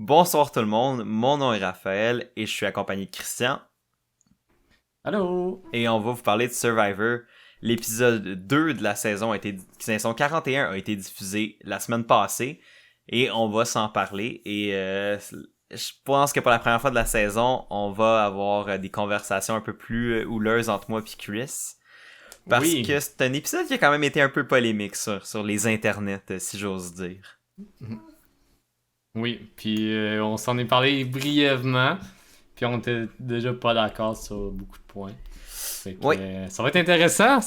Bonsoir tout le monde, mon nom est Raphaël et je suis accompagné de Christian. Allô? Et on va vous parler de Survivor. L'épisode 2 de la saison 41 a été diffusé la semaine passée et on va s'en parler. Et je pense que pour la première fois de la saison, on va avoir des conversations un peu plus houleuses entre moi et Chris. Parce Oui. que c'est un épisode qui a quand même été un peu polémique sur les internets, si j'ose dire. Oui, puis on s'en est parlé brièvement, puis on était déjà pas d'accord sur beaucoup de points. Fait que, Oui. ça va être intéressant,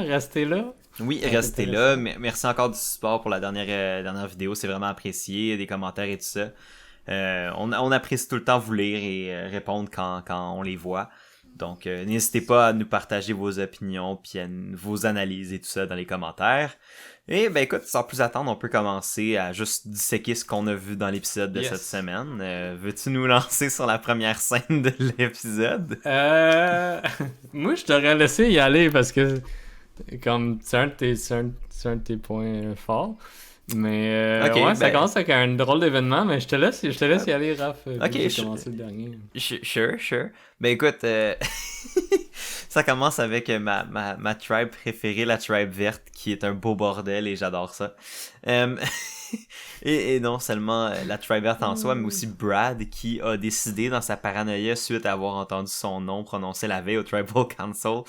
restez là. Oui, Ça va être restez là. intéressant. Merci encore du support pour la dernière vidéo. C'est vraiment apprécié. Des commentaires et tout ça. On apprécie tout le temps vous lire et répondre quand on les voit. Donc, n'hésitez pas à nous partager vos opinions puis vos analyses et tout ça dans les commentaires. Et ben écoute, sans plus attendre, on peut commencer à juste disséquer ce qu'on a vu dans l'épisode de cette Yes. semaine. Veux-tu nous lancer sur la première scène de l'épisode? Moi, je t'aurais laissé y aller parce que comme c'est un de tes points forts. Mais Ok, ouais, ça ben... commence avec un drôle d'événement, mais je te laisse y aller, Raph. Ok, J'ai commencé le dernier. Sure. Ben écoute, ça commence avec ma tribe préférée, la tribe verte, qui est un beau bordel et j'adore ça. Euh, et non seulement la tribe verte en soi, mais aussi Brad qui a décidé dans sa paranoïa suite à avoir entendu son nom prononcé la veille au Tribal Council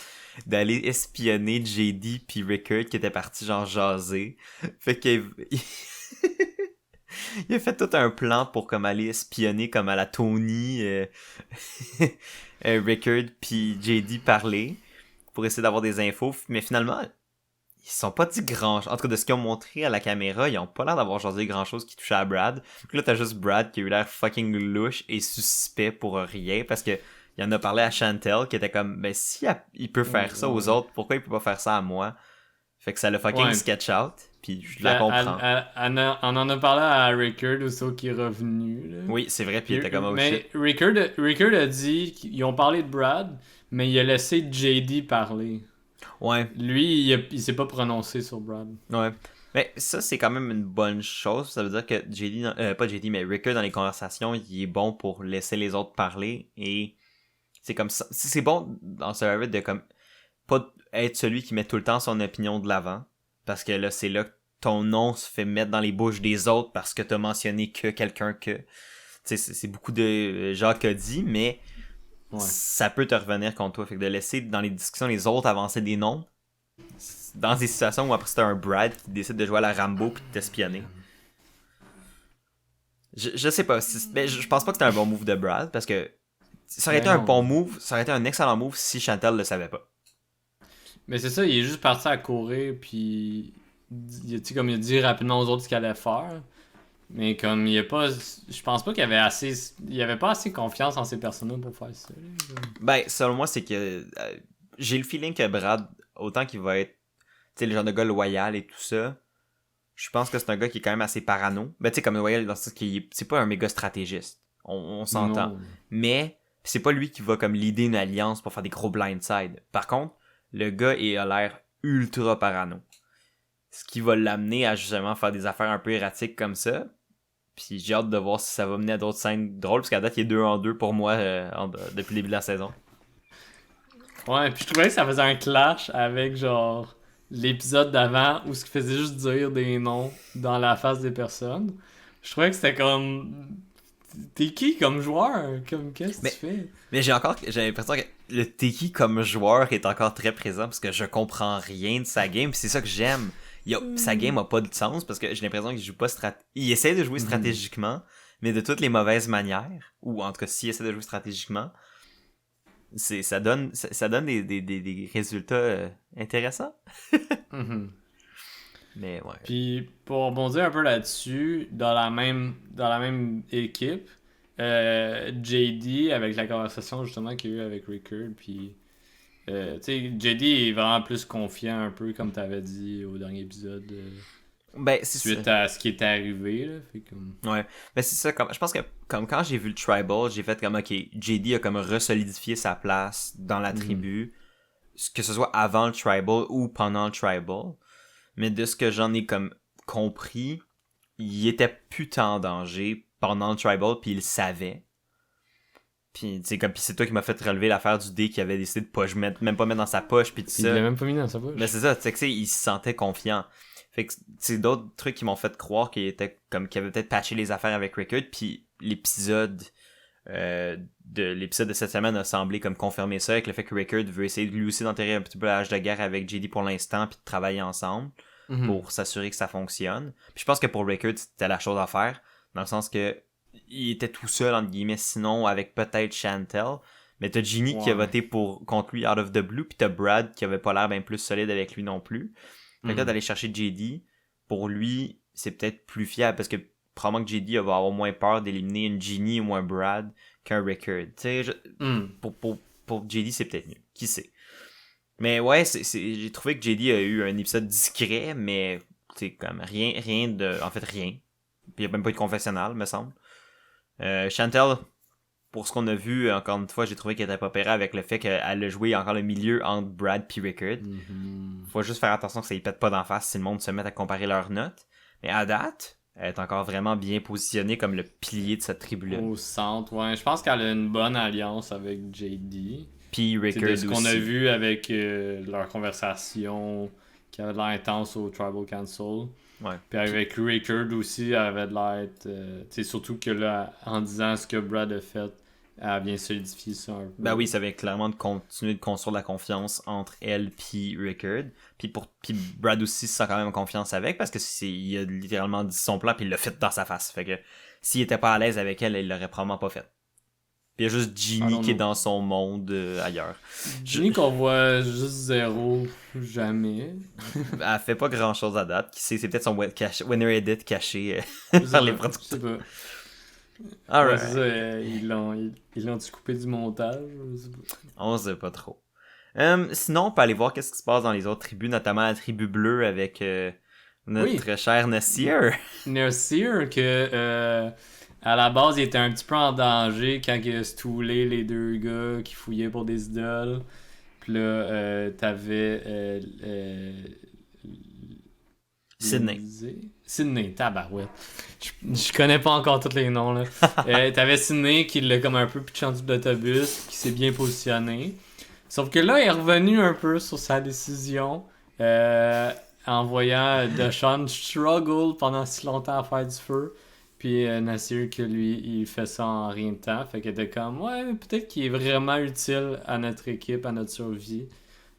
d'aller espionner JD puis Rickard qui était parti genre jaser. Fait que... Il a fait tout un plan pour comme aller espionner comme à la Tony, Rickard puis JD parler pour essayer d'avoir des infos, mais finalement ils se sont pas dit grand chose. En tout cas de ce qu'ils ont montré à la caméra, ils ont pas l'air d'avoir jasé grand chose qui touchait à Brad. Donc là t'as juste Brad qui a eu l'air fucking louche et suspect pour rien parce que il en a parlé à Chantel qui était comme ben si il peut faire ça aux Ouais. autres, pourquoi il peut pas faire ça à moi? Fait que ça l'a fucking Ouais. sketch out, puis je Puis la comprends. on en a parlé à Rickard aussi qui est revenu. Là. Oui, c'est vrai, puis il Puis, était comme oh shit. mais Rickard a dit qu'ils ont parlé de Brad, mais il a laissé JD parler. Ouais. Lui, il s'est pas prononcé sur Brad. Ouais. Mais ça, c'est quand même une bonne chose. Ça veut dire que JD, pas JD, mais Ricker dans les conversations, il est bon pour laisser les autres parler. Et c'est comme ça. C'est bon dans Survivor de comme pas être celui qui met tout le temps son opinion de l'avant. Parce que là, c'est là que ton nom se fait mettre dans les bouches des autres parce que t'as mentionné que quelqu'un que. Tu sais, c'est beaucoup de Jacques a dit, mais Ouais. ça peut te revenir contre toi. Fait que de laisser dans les discussions les autres avancer des noms dans des situations où après c'est un Brad qui décide de jouer à la Rambo puis de t'espionner. Je sais pas. Mais je pense pas que c'était un bon move de Brad parce que ça aurait été un Ben bon non. move, ça aurait été un excellent move si Chantal le savait pas. Mais c'est ça, il est juste parti à courir, puis comme il a dit rapidement aux autres ce qu'il allait faire. Mais comme il y a pas. Je pense pas qu'il y avait assez. Il y avait pas assez confiance en ces personnes-là pour faire ça. Là. Ben, selon moi, c'est que j'ai le feeling que Brad, autant qu'il va être, tu sais, le genre de gars loyal et tout ça, je pense que c'est un gars qui est quand même assez parano. Ben, tu sais, comme loyal dans ce qui est, c'est pas un méga stratégiste. On s'entend. Non. Mais, c'est pas lui qui va comme leader une alliance pour faire des gros blindside. Par contre, le gars a l'air ultra parano. Ce qui va l'amener à justement faire des affaires un peu erratiques comme ça. Puis j'ai hâte de voir si ça va mener à d'autres scènes drôles, parce qu'à date, il est 2 en 2 pour moi depuis le début de la saison. Ouais, puis je trouvais que ça faisait un clash avec genre l'épisode d'avant où ce qui faisait juste dire des noms dans la face des personnes. Je trouvais que c'était comme. T'es qui comme joueur? Comme qu'est-ce que Mais, tu fais? mais j'ai l'impression que le Teki comme joueur est encore très présent, parce que je comprends rien de sa game, puis c'est ça que j'aime. Sa game a pas de sens, parce que j'ai l'impression qu'il joue pas il essaie de jouer stratégiquement, mais de toutes les mauvaises manières, ou en tout cas s'il essaie de jouer stratégiquement, ça donne des résultats intéressants. Mhm. Mais ouais. Puis pour rebondir un peu là-dessus, dans la même équipe, JD avec la conversation justement qu'il y a eu avec Rickard, puis tu sais, JD est vraiment plus confiant un peu comme t'avais dit au dernier épisode Ben, c'est ça. suite à ce qui était arrivé là, fait comme Ouais, mais c'est ça, je pense que comme quand j'ai vu le Tribal, j'ai fait comme ok, JD a comme resolidifié sa place dans la tribu, que ce soit avant le Tribal ou pendant le Tribal, mais de ce que j'en ai comme compris, il était plus tant en danger pendant le Tribal, puis il le savait. Puis c'est toi qui m'as fait relever l'affaire du dé qu'il avait décidé de pas même pas mettre dans sa poche, puis tout Puis ça. il l'a même pas mis dans sa poche. Mais c'est ça, tu sais, il se sentait confiant. Fait que c'est d'autres trucs qui m'ont fait croire qu'il était comme qu'il avait peut-être patché les affaires avec Rickard, puis l'épisode de cette semaine a semblé comme confirmer ça, avec le fait que Rickard veut essayer de lui aussi d'enterrer un petit peu la hache de guerre avec JD pour l'instant, puis de travailler ensemble pour s'assurer que ça fonctionne. Puis je pense que pour Rickard, c'était la chose à faire, dans le sens que il était tout seul, entre guillemets, sinon avec peut-être Chantel. Mais t'as Ginny qui a voté contre lui out of the blue, pis t'as Brad qui avait pas l'air bien plus solide avec lui non plus. Fait que là, d'aller chercher JD, pour lui, c'est peut-être plus fiable, parce que probablement que JD va avoir moins peur d'éliminer une Ginny ou un Brad qu'un Rickard. Tu sais, pour JD, c'est peut-être mieux. Qui sait? Mais ouais, j'ai trouvé que JD a eu un épisode discret, mais c'est comme rien de... En fait, rien. Puis il y a même pas eu de confessionnal, me semble. Chantel, pour ce qu'on a vu, encore une fois, j'ai trouvé qu'elle était pas pire avec le fait qu'elle a joué encore le milieu entre Brad et Rickard. Faut juste faire attention que ça y pète pas d'en face si le monde se met à comparer leurs notes. Mais à date, elle est encore vraiment bien positionnée comme le pilier de cette tribu-là. Au centre, ouais. Je pense qu'elle a une bonne alliance avec JD. Puis Rickard aussi. C'est ce qu'on a vu avec leur conversation qui avait de l'air intense au Tribal Council. Ouais. Puis avec Rickard aussi, elle avait de l'air... surtout que là, en disant ce que Brad a fait, elle vient solidifier ça un peu. Ben oui, ça vient clairement de continuer de construire de la confiance entre elle et Rickard. Puis Brad aussi se sent quand même confiance avec, parce que il a littéralement dit son plan, puis il l'a fait dans sa face. Fait que s'il était pas à l'aise avec elle, il l'aurait probablement pas fait. Puis il y a juste Ginny qui est dans son monde ailleurs. Ginny qu'on voit juste zéro, jamais. Elle fait pas grand chose à date. Qui sait, c'est peut-être son winner edit caché par les producteurs. Je sais pas. Alright. Ouais, c'est ça, ils l'ont coupé du montage. On sait pas trop. Sinon, on peut aller voir qu'est-ce qui se passe dans les autres tribus, notamment la tribu bleue avec notre cher Nasir. Nasir, que à la base, il était un petit peu en danger quand il a stoulé les deux gars qui fouillaient pour des idoles. Puis là, t'avais Sydney, tabarouette. Je connais pas encore tous les noms, là. T'avais Sydney qui l'a comme un peu pitché en dessous de l'autobus, qui s'est bien positionné. Sauf que là, il est revenu un peu sur sa décision en voyant Deshaun struggle pendant si longtemps à faire du feu. Puis Nasir, que lui, il fait ça en rien de temps. Fait qu'il était comme, ouais, peut-être qu'il est vraiment utile à notre équipe, à notre survie.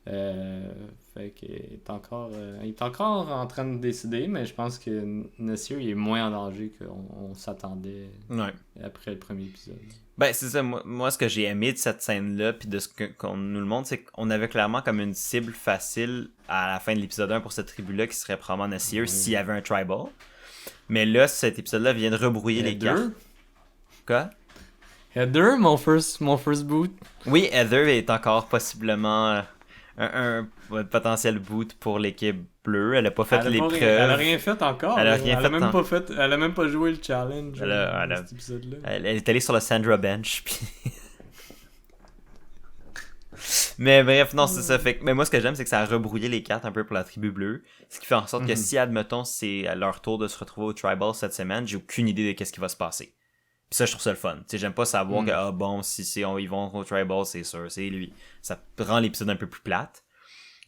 Fait qu'il est encore en train de décider, mais je pense que Nasir il est moins en danger qu'on s'attendait après le premier épisode. Ben c'est ça, moi ce que j'ai aimé de cette scène-là, puis de ce qu'on nous le montre, c'est qu'on avait clairement comme une cible facile à la fin de l'épisode 1 pour cette tribu-là qui serait probablement Nasir s'il y avait un tribal. Mais là, cet épisode-là vient de rebrouiller les cartes. Quoi? Heather, mon first boot. Oui, Heather est encore possiblement un potentiel boot pour l'équipe bleue. Elle a pas fait l'épreuve. Elle a rien fait encore. Elle a même pas joué le challenge cet épisode-là. Elle est allée sur le Sandra Bench. Puis... Mais bref, non, c'est ça. Mais moi, ce que j'aime, c'est que ça a rebrouillé les cartes un peu pour la tribu bleue. Ce qui fait en sorte que si, admettons, c'est à leur tour de se retrouver au Tribal cette semaine, j'ai aucune idée de qu'est-ce qui va se passer. Puis ça, je trouve ça le fun. Tu sais, j'aime pas savoir que, ils vont au Tribal, c'est sûr, c'est lui. Ça rend l'épisode un peu plus plate.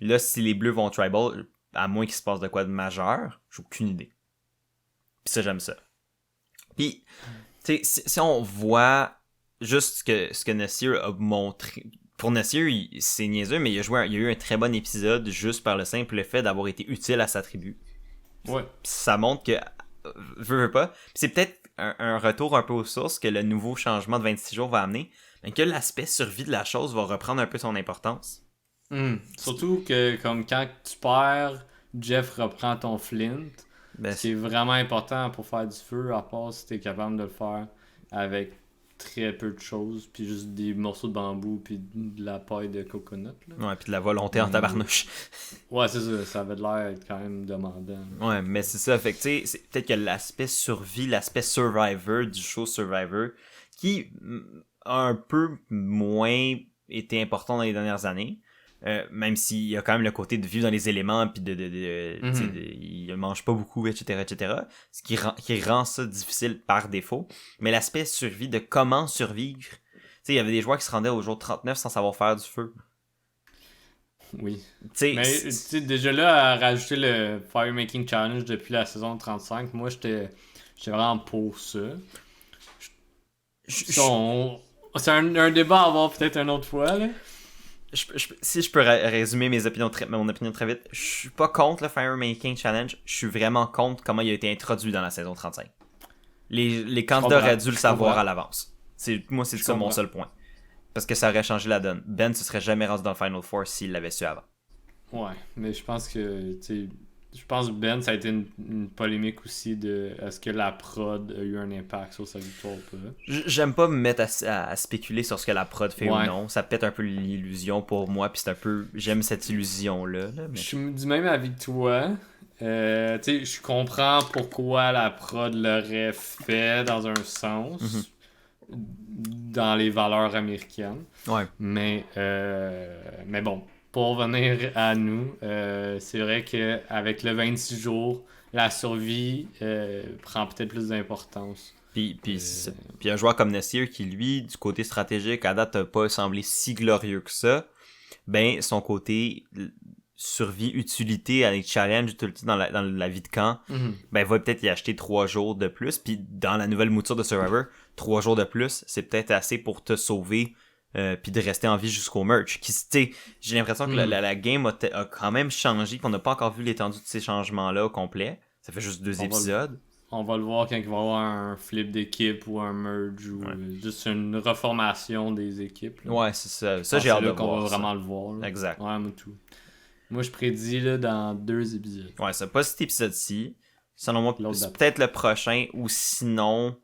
Là, si les bleus vont au Tribal, à moins qu'il se passe de quoi de majeur, j'ai aucune idée. Puis ça, j'aime ça. Puis, tu sais, si on voit juste ce que Nasir a montré... Pour Nasir, c'est niaiseux, mais il a eu un très bon épisode juste par le simple fait d'avoir été utile à sa tribu. Ouais. Pis ça montre que... Veux pas. Pis c'est peut-être un retour un peu aux sources que le nouveau changement de 26 jours va amener, mais que l'aspect survie de la chose va reprendre un peu son importance. Surtout que comme quand tu perds, Jeff reprend ton flint. C'est vraiment important pour faire du feu, à part si t'es capable de le faire avec très peu de choses, puis juste des morceaux de bambou, puis de la paille de coconut. Là. Ouais, puis de la volonté en tabarnouche. Ouais, c'est ça, ça avait l'air être quand même demandant. Ouais, mais c'est ça, fait que tu sais, peut-être que l'aspect survie, l'aspect Survivor du show Survivor, qui a un peu moins été important dans les dernières années, même s'il y a quand même le côté de vivre dans les éléments, puis il mange pas beaucoup, etc. Ce qui rend ça difficile par défaut. Mais l'aspect survie, de comment survivre, il y avait des joueurs qui se rendaient au jour 39 sans savoir faire du feu. Oui. T'sais, mais déjà là, à rajouter le Fire Making Challenge depuis la saison 35, moi j'étais vraiment pour ça. C'est un débat à avoir peut-être une autre fois, là. Si je peux résumer mon opinion très vite, je suis pas contre le Fire Making Challenge, je suis vraiment contre comment il a été introduit dans la saison 35. Les candidats auraient dû le savoir à l'avance. C'est ça mon seul point. Parce que ça aurait changé la donne. Ben se serait jamais rendu dans le Final Four s'il l'avait su avant. Ouais, mais je pense que Ben, ça a été une polémique aussi de est-ce que la prod a eu un impact sur sa victoire ou pas. J'aime pas me mettre à spéculer sur ce que la prod fait ou non. Ça pète un peu l'illusion pour moi, puis c'est un peu... J'aime cette illusion-là. Mais... Je suis du même avis que toi. Je comprends pourquoi la prod l'aurait fait dans un sens. Dans les valeurs américaines. Ouais. Mais bon, pour revenir à nous, c'est vrai qu'avec le 26 jours, la survie prend peut-être plus d'importance. Puis un joueur comme Nessier qui, lui, du côté stratégique, à date, n'a pas semblé si glorieux que ça, ben, son côté survie-utilité avec challenge tout le temps dans la vie de camp, ben, va peut-être y acheter 3 jours de plus. Puis dans la nouvelle mouture de Survivor, 3 jours de plus, c'est peut-être assez pour te sauver puis de rester en vie jusqu'au merge. J'ai l'impression que la game a quand même changé, puis on n'a pas encore vu l'étendue de ces changements-là au complet. Ça fait juste 2 épisodes. On va le voir quand il va y avoir un flip d'équipe ou un merge ou juste une reformation des équipes. Là. Ouais, c'est ça. Ça, j'ai hâte de voir. qu'on va vraiment le voir. Là. Exact. Ouais, moi, je prédis là, dans 2 épisodes. Ouais, c'est pas cet épisode-ci. Selon moi, c'est peut-être le prochain, ou sinon...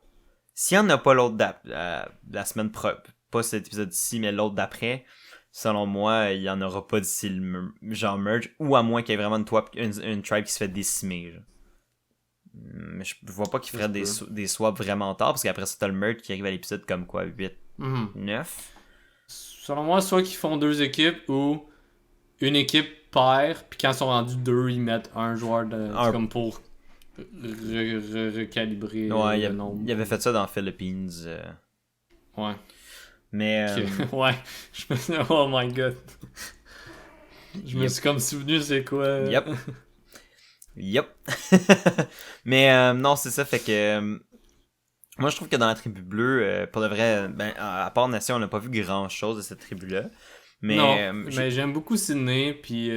S'il n'y en a pas l'autre la semaine pas cet épisode-ci, mais l'autre d'après, selon moi, il n'y en aura pas d'ici le genre merge, ou à moins qu'il y ait vraiment une tribe qui se fait décimer. Genre. Mais je vois pas qu'il ferait des swaps vraiment tard, parce qu'après ça, t'as le merge qui arrive à l'épisode comme quoi, 8, 9. Selon moi, soit qu'ils font 2 équipes, ou une équipe perd, puis quand ils sont rendus 2, ils mettent un joueur comme pour recalibrer le nombre. Il avait fait ça dans Philippines. Ouais. Mais... ouais. Oh my god. Je me suis comme souvenu c'est quoi. Yep. Mais non, c'est ça, fait que... moi, je trouve que dans la tribu bleue, pour de vrai, ben, à part Nation, on n'a pas vu grand-chose de cette tribu-là. Mais, non, mais j'aime beaucoup Sydney, puis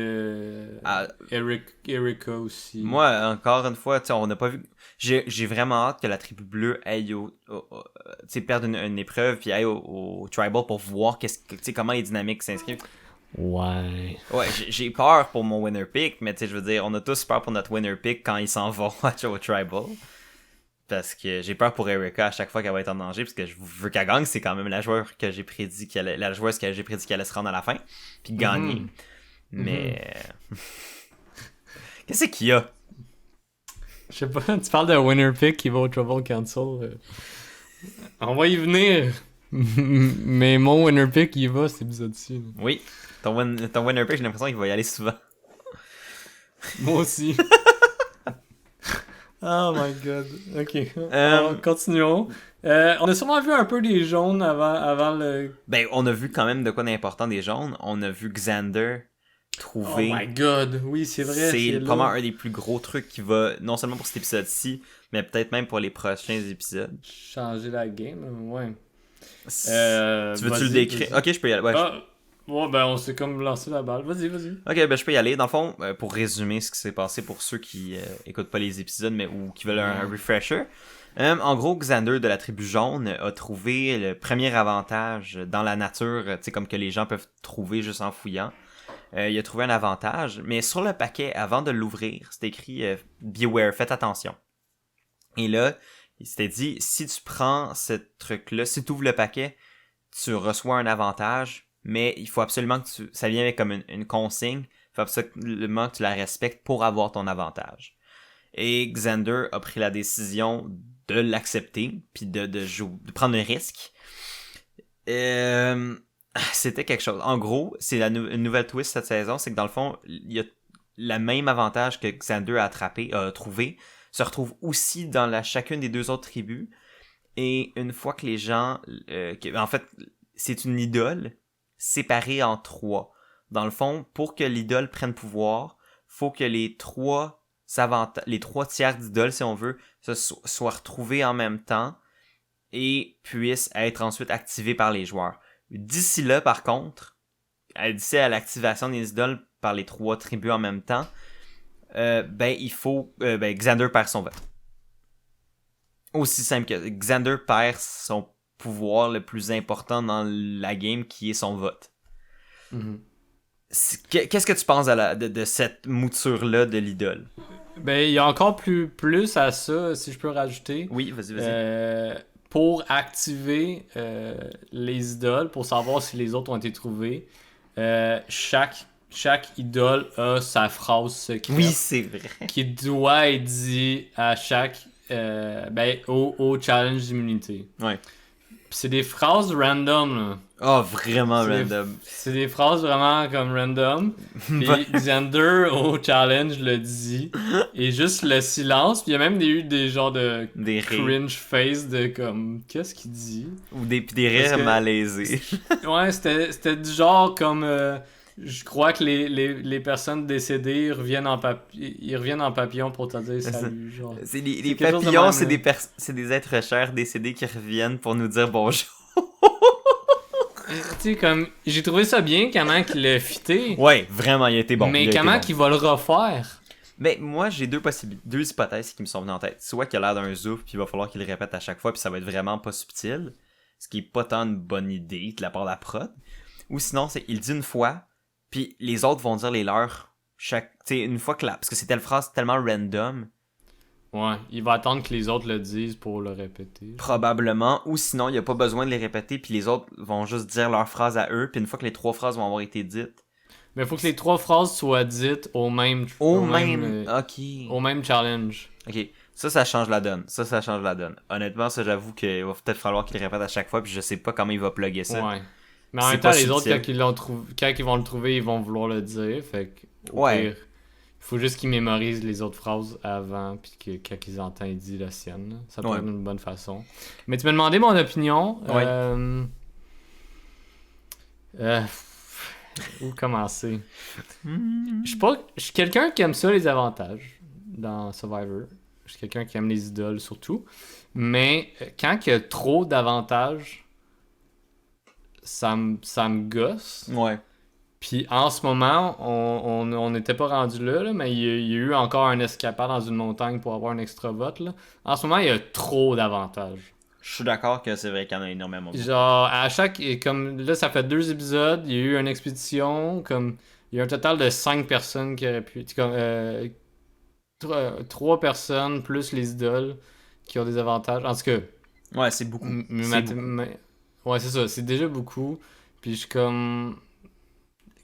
Erika aussi. Moi, encore une fois, on n'a pas vu... J'ai vraiment hâte que la tribu bleue aille perde une épreuve, puis aille au Tribal pour voir comment les dynamiques s'inscrivent. Ouais, j'ai peur pour mon winner pick, mais je veux dire, on a tous peur pour notre winner pick quand ils s'en vont au Tribal. Parce que j'ai peur pour Erika à chaque fois qu'elle va être en danger, parce que je veux qu'elle gagne, c'est quand même la joueuse que j'ai prédit qu'elle allait se rendre à la fin, puis gagner. Mais... Qu'est-ce qu'il y a? Je sais pas, tu parles de winner pick qui va au Trouble Council. On va y venir. Mais mon winner pick, il va cet épisode-ci. Oui, ton winner pick, j'ai l'impression qu'il va y aller souvent. Moi aussi. Oh my god. Ok. Alors, continuons. On a sûrement vu un peu des jaunes avant le... Ben, on a vu quand même de quoi d'important des jaunes. On a vu Xander trouver... Oh my god. Oui, c'est vrai. C'est vraiment un des plus gros trucs qui va, non seulement pour cet épisode-ci, mais peut-être même pour les prochains épisodes. Changer la game, ouais. Tu veux-tu le décrire? Ok, je peux y aller. Ouais, ben on s'est comme lancé la balle. Vas-y. Ok, ben je peux y aller. Dans le fond, pour résumer ce qui s'est passé pour ceux qui écoutent pas les épisodes ou qui veulent un refresher. En gros, Xander de la tribu jaune a trouvé le premier avantage dans la nature, tu sais, comme que les gens peuvent trouver juste en fouillant. Il a trouvé un avantage, mais sur le paquet, avant de l'ouvrir, c'était écrit Beware, faites attention. Et là, il s'était dit, si tu prends ce truc-là, si tu ouvres le paquet, tu reçois un avantage, mais il faut absolument que ça vienne avec comme une consigne, il faut absolument que tu la respectes pour avoir ton avantage. Et Xander a pris la décision de l'accepter, puis de prendre un risque. C'était quelque chose. En gros, c'est une nouvelle twist cette saison, c'est que dans le fond, il y a le même avantage que Xander a trouvé, se retrouve aussi dans chacune des deux autres tribus. Et une fois que les gens... en fait, c'est une idole séparée en trois. Dans le fond, pour que l'idole prenne pouvoir, faut que les trois tiers d'idoles, si on veut, soient retrouvés en même temps et puissent être ensuite activés par les joueurs. D'ici là, par contre, d'ici à l'activation des idoles par les trois tribus en même temps, il faut... Xander perd son vote. Aussi simple que Xander perd son pouvoir le plus important dans la game, qui est son vote. Mm-hmm. Qu'est-ce que tu penses de cette mouture-là de l'idole? Ben, il y a encore plus à ça, si je peux rajouter. Oui, vas-y. Pour activer les idoles, pour savoir si les autres ont été trouvés, chaque idole a sa phrase secrète. Oui, c'est vrai. Qui doit être dit à chaque... au challenge d'immunité. Ouais. Pis c'est des phrases random, là. Oh, vraiment random. C'est des phrases vraiment comme random. Puis Xander au challenge le dit. Et juste le silence. Puis il y a même eu des genres de cringe face de comme... Qu'est-ce qu'il dit? Ou des rires malaisés. Ouais, c'était du genre comme... je crois que les personnes décédées ils reviennent en papillon pour te dire salut. Genre. Les papillons, c'est des êtres chers décédés qui reviennent pour nous dire bonjour. Tu sais, comme, j'ai trouvé ça bien, comment qu'il l'a fité. Ouais, vraiment, il a été bon. Mais comment qu'il va le refaire? Mais moi, j'ai deux hypothèses qui me sont venues en tête. Soit qu'il a l'air d'un zouf, puis il va falloir qu'il le répète à chaque fois, puis ça va être vraiment pas subtil. Ce qui est pas tant une bonne idée de la part de la prod. Ou sinon, c'est il dit une fois, puis les autres vont dire les leurs une fois que parce que c'est telle phrase tellement random. Ouais, il va attendre que les autres le disent pour le répéter. Probablement, ou sinon il n'y a pas besoin de les répéter, puis les autres vont juste dire leurs phrases à eux, puis une fois que les trois phrases vont avoir été dites. Mais il faut que les trois phrases soient dites au même challenge. Ok, ça change la donne. Ça change la donne. Honnêtement, ça j'avoue qu'il va peut-être falloir qu'il le répète à chaque fois, puis je sais pas comment il va plugger ça. Ouais. Mais en même temps, les autres, quand ils vont le trouver, ils vont vouloir le dire. Fait que, pire, il faut juste qu'ils mémorisent les autres phrases avant, puis que quand ils entendent, ils disent la sienne. Là. Ça peut être une bonne façon. Mais tu m'as demandé mon opinion. Où commencer? Je suis quelqu'un qui aime ça, les avantages, dans Survivor. Je suis quelqu'un qui aime les idoles, surtout. Mais quand il y a trop d'avantages... Ça me gosse. Ouais. Puis en ce moment, on n'était pas rendu là, mais il y a eu encore un escapade dans une montagne pour avoir un extra vote. Là. En ce moment, il y a trop d'avantages. Je suis d'accord que c'est vrai qu'il y en a énormément. Genre, à chaque... Comme là, ça fait 2 épisodes, il y a eu une expédition, comme... Il y a un total de 5 personnes qui auraient pu... 3 personnes plus les idoles qui ont des avantages. En tout cas... Ouais, c'est beaucoup. Ouais, c'est ça, c'est déjà beaucoup. Puis je suis comme...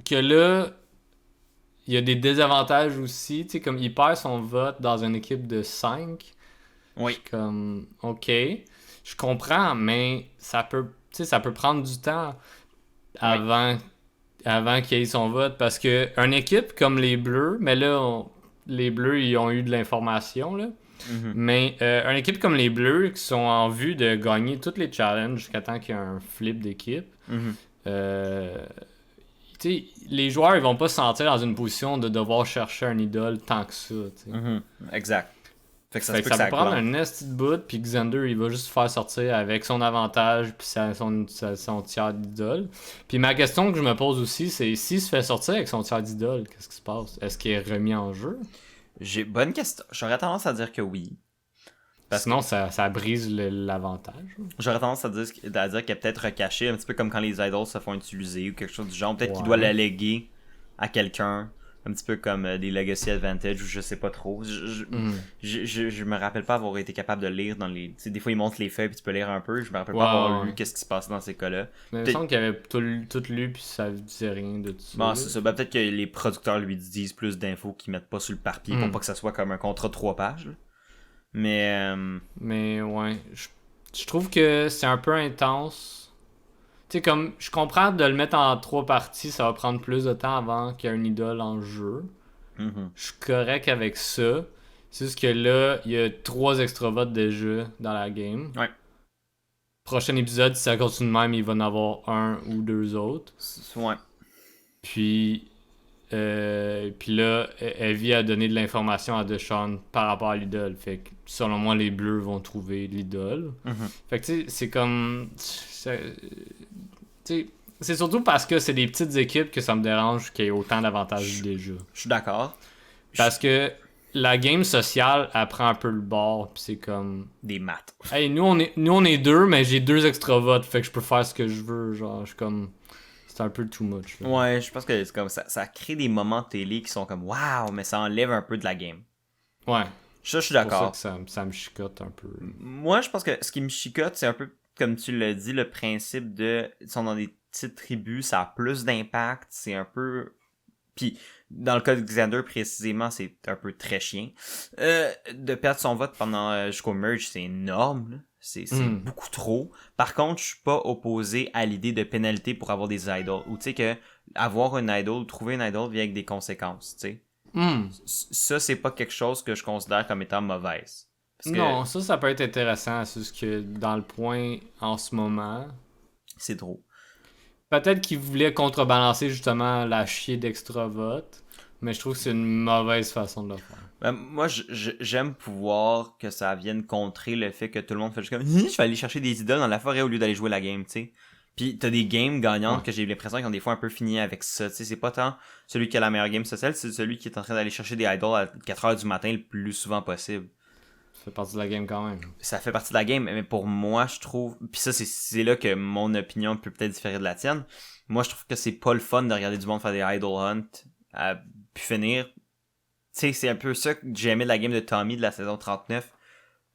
Que là, il y a des désavantages aussi. Tu sais, comme il perd son vote dans une équipe de 5. Oui. Je suis comme, ok, je comprends, mais ça peut prendre du temps avant qu'il ait son vote. Parce que une équipe comme les Bleus, mais là, les Bleus, ils ont eu de l'information, là. Mm-hmm. Mais une équipe comme les Bleus qui sont en vue de gagner tous les challenges jusqu'à temps qu'il y ait un flip d'équipe, les joueurs ils vont pas se sentir dans une position de devoir chercher un idole tant que ça. Exact. Fait que ça peut prendre un nasty de bout, puis Xander il va juste faire sortir avec son avantage puis son tiers d'idole. Puis ma question que je me pose aussi, c'est s'il se fait sortir avec son tiers d'idole, qu'est-ce qui se passe? Est-ce qu'il est remis en jeu? Bonne question. J'aurais tendance à dire que oui. Sinon, ça brise l'avantage. J'aurais tendance à dire qu'il est peut-être recaché, un petit peu comme quand les idols se font utiliser ou quelque chose du genre. Peut-être qu'il doit l'alléguer à quelqu'un. Un petit peu comme des Legacy Advantage ou je sais pas trop. Je me rappelle pas avoir été capable de lire dans les... T'sais, des fois, ils montrent les feuilles puis tu peux lire un peu. Je me rappelle pas avoir lu qu'est-ce qui se passait dans ces cas-là. Mais il me semble qu'il avait tout lu puis ça disait rien de tout ça. Bon, c'est ça. Peut-être que les producteurs lui disent plus d'infos qu'ils mettent pas sur le papier pour pas que ça soit comme un contrat de 3 pages. Là. Mais ouais. Je trouve que c'est un peu intense. Tu sais, comme, je comprends de le mettre en 3 parties, ça va prendre plus de temps avant qu'il y ait une idole en jeu. Mhm. Je suis correct avec ça. C'est juste que là, il y a 3 extra votes déjà dans la game. Ouais. Prochain épisode, si ça continue de même, il va en avoir un ou 2 autres. Ouais. Puis là, Evie a donné de l'information à Deshaun par rapport à l'idole. Fait que selon moi, les Bleus vont trouver l'idole. Mhm. Fait que tu sais, c'est comme. C'est surtout parce que c'est des petites équipes que ça me dérange qu'il y ait autant d'avantages déjà. Je suis d'accord. Parce que la game sociale, elle prend un peu le bord, pis c'est comme. Des maths. Hey, nous on est 2, mais j'ai 2 extra votes, fait que je peux faire ce que je veux. Genre, je suis comme. C'est un peu too much. Là. Ouais, je pense que c'est comme ça crée des moments télé qui sont comme waouh, mais ça enlève un peu de la game. Ouais. Ça, je suis C'est pour d'accord. ça que ça me chicote un peu. Moi, je pense que ce qui me chicote, c'est un peu comme tu l'as dit, le principe de ils sont dans des petites tribus, ça a plus d'impact, c'est un peu. Puis dans le cas de Xander précisément, c'est un peu très chien. De perdre son vote pendant jusqu'au merge, c'est énorme. Là. C'est beaucoup trop. Par contre, je suis pas opposé à l'idée de pénalité pour avoir des idols. Ou tu sais que avoir une idol, trouver une idol vient avec des conséquences, tu sais. Ça, c'est pas quelque chose que je considère comme étant mauvaise. Parce que Non, ça peut être intéressant. C'est juste que dans le point en ce moment, c'est trop. peut-être qu'ils voulaient contrebalancer justement la chier d'extra vote, mais je trouve que c'est une mauvaise façon de le faire. Ben, moi, j'aime pouvoir que ça vienne contrer le fait que tout le monde fait juste comme je vais aller chercher des idoles dans la forêt au lieu d'aller jouer la game, tu sais. Puis t'as des games gagnantes que j'ai l'impression qu'ils ont des fois un peu fini avec ça, tu sais. C'est pas tant celui qui a la meilleure game sociale, c'est celui qui est en train d'aller chercher des idoles à 4h du matin le plus souvent possible. Ça fait partie de la game quand même. Ça fait partie de la game, mais pour moi, je trouve... Puis ça, c'est là que mon opinion peut peut-être différer de la tienne. Moi, je trouve que c'est pas le fun de regarder du monde faire des idol hunt à pu finir. Tu sais, c'est un peu ça que j'ai aimé de la game de Tommy de la saison 39.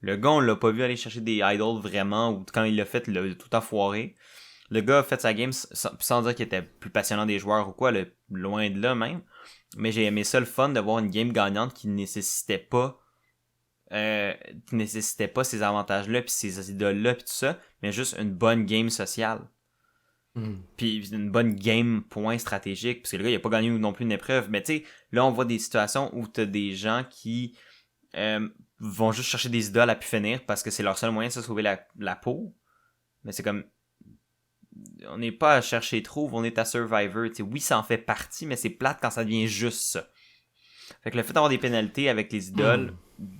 Le gars, on l'a pas vu aller chercher des idols vraiment, ou quand il l'a fait, il l'a tout enfoiré. Le gars a fait sa game sans dire qu'il était plus passionnant des joueurs ou quoi, loin de là même. Mais j'ai aimé ça le fun de voir une game gagnante qui nécessitait pas ces avantages-là, puis ces idoles-là, puis tout ça, mais juste une bonne game sociale. Puis une bonne game point stratégique, parce que le gars, il a pas gagné non plus une épreuve, mais tu sais, là, on voit des situations où t'as des gens qui vont juste chercher des idoles à pu finir, parce que c'est leur seul moyen de se sauver la peau. Mais c'est comme... On n'est pas à chercher trop, on est à Survivor. T'sais, oui, ça en fait partie, mais c'est plate quand ça devient juste ça. Fait que le fait d'avoir des pénalités avec les idoles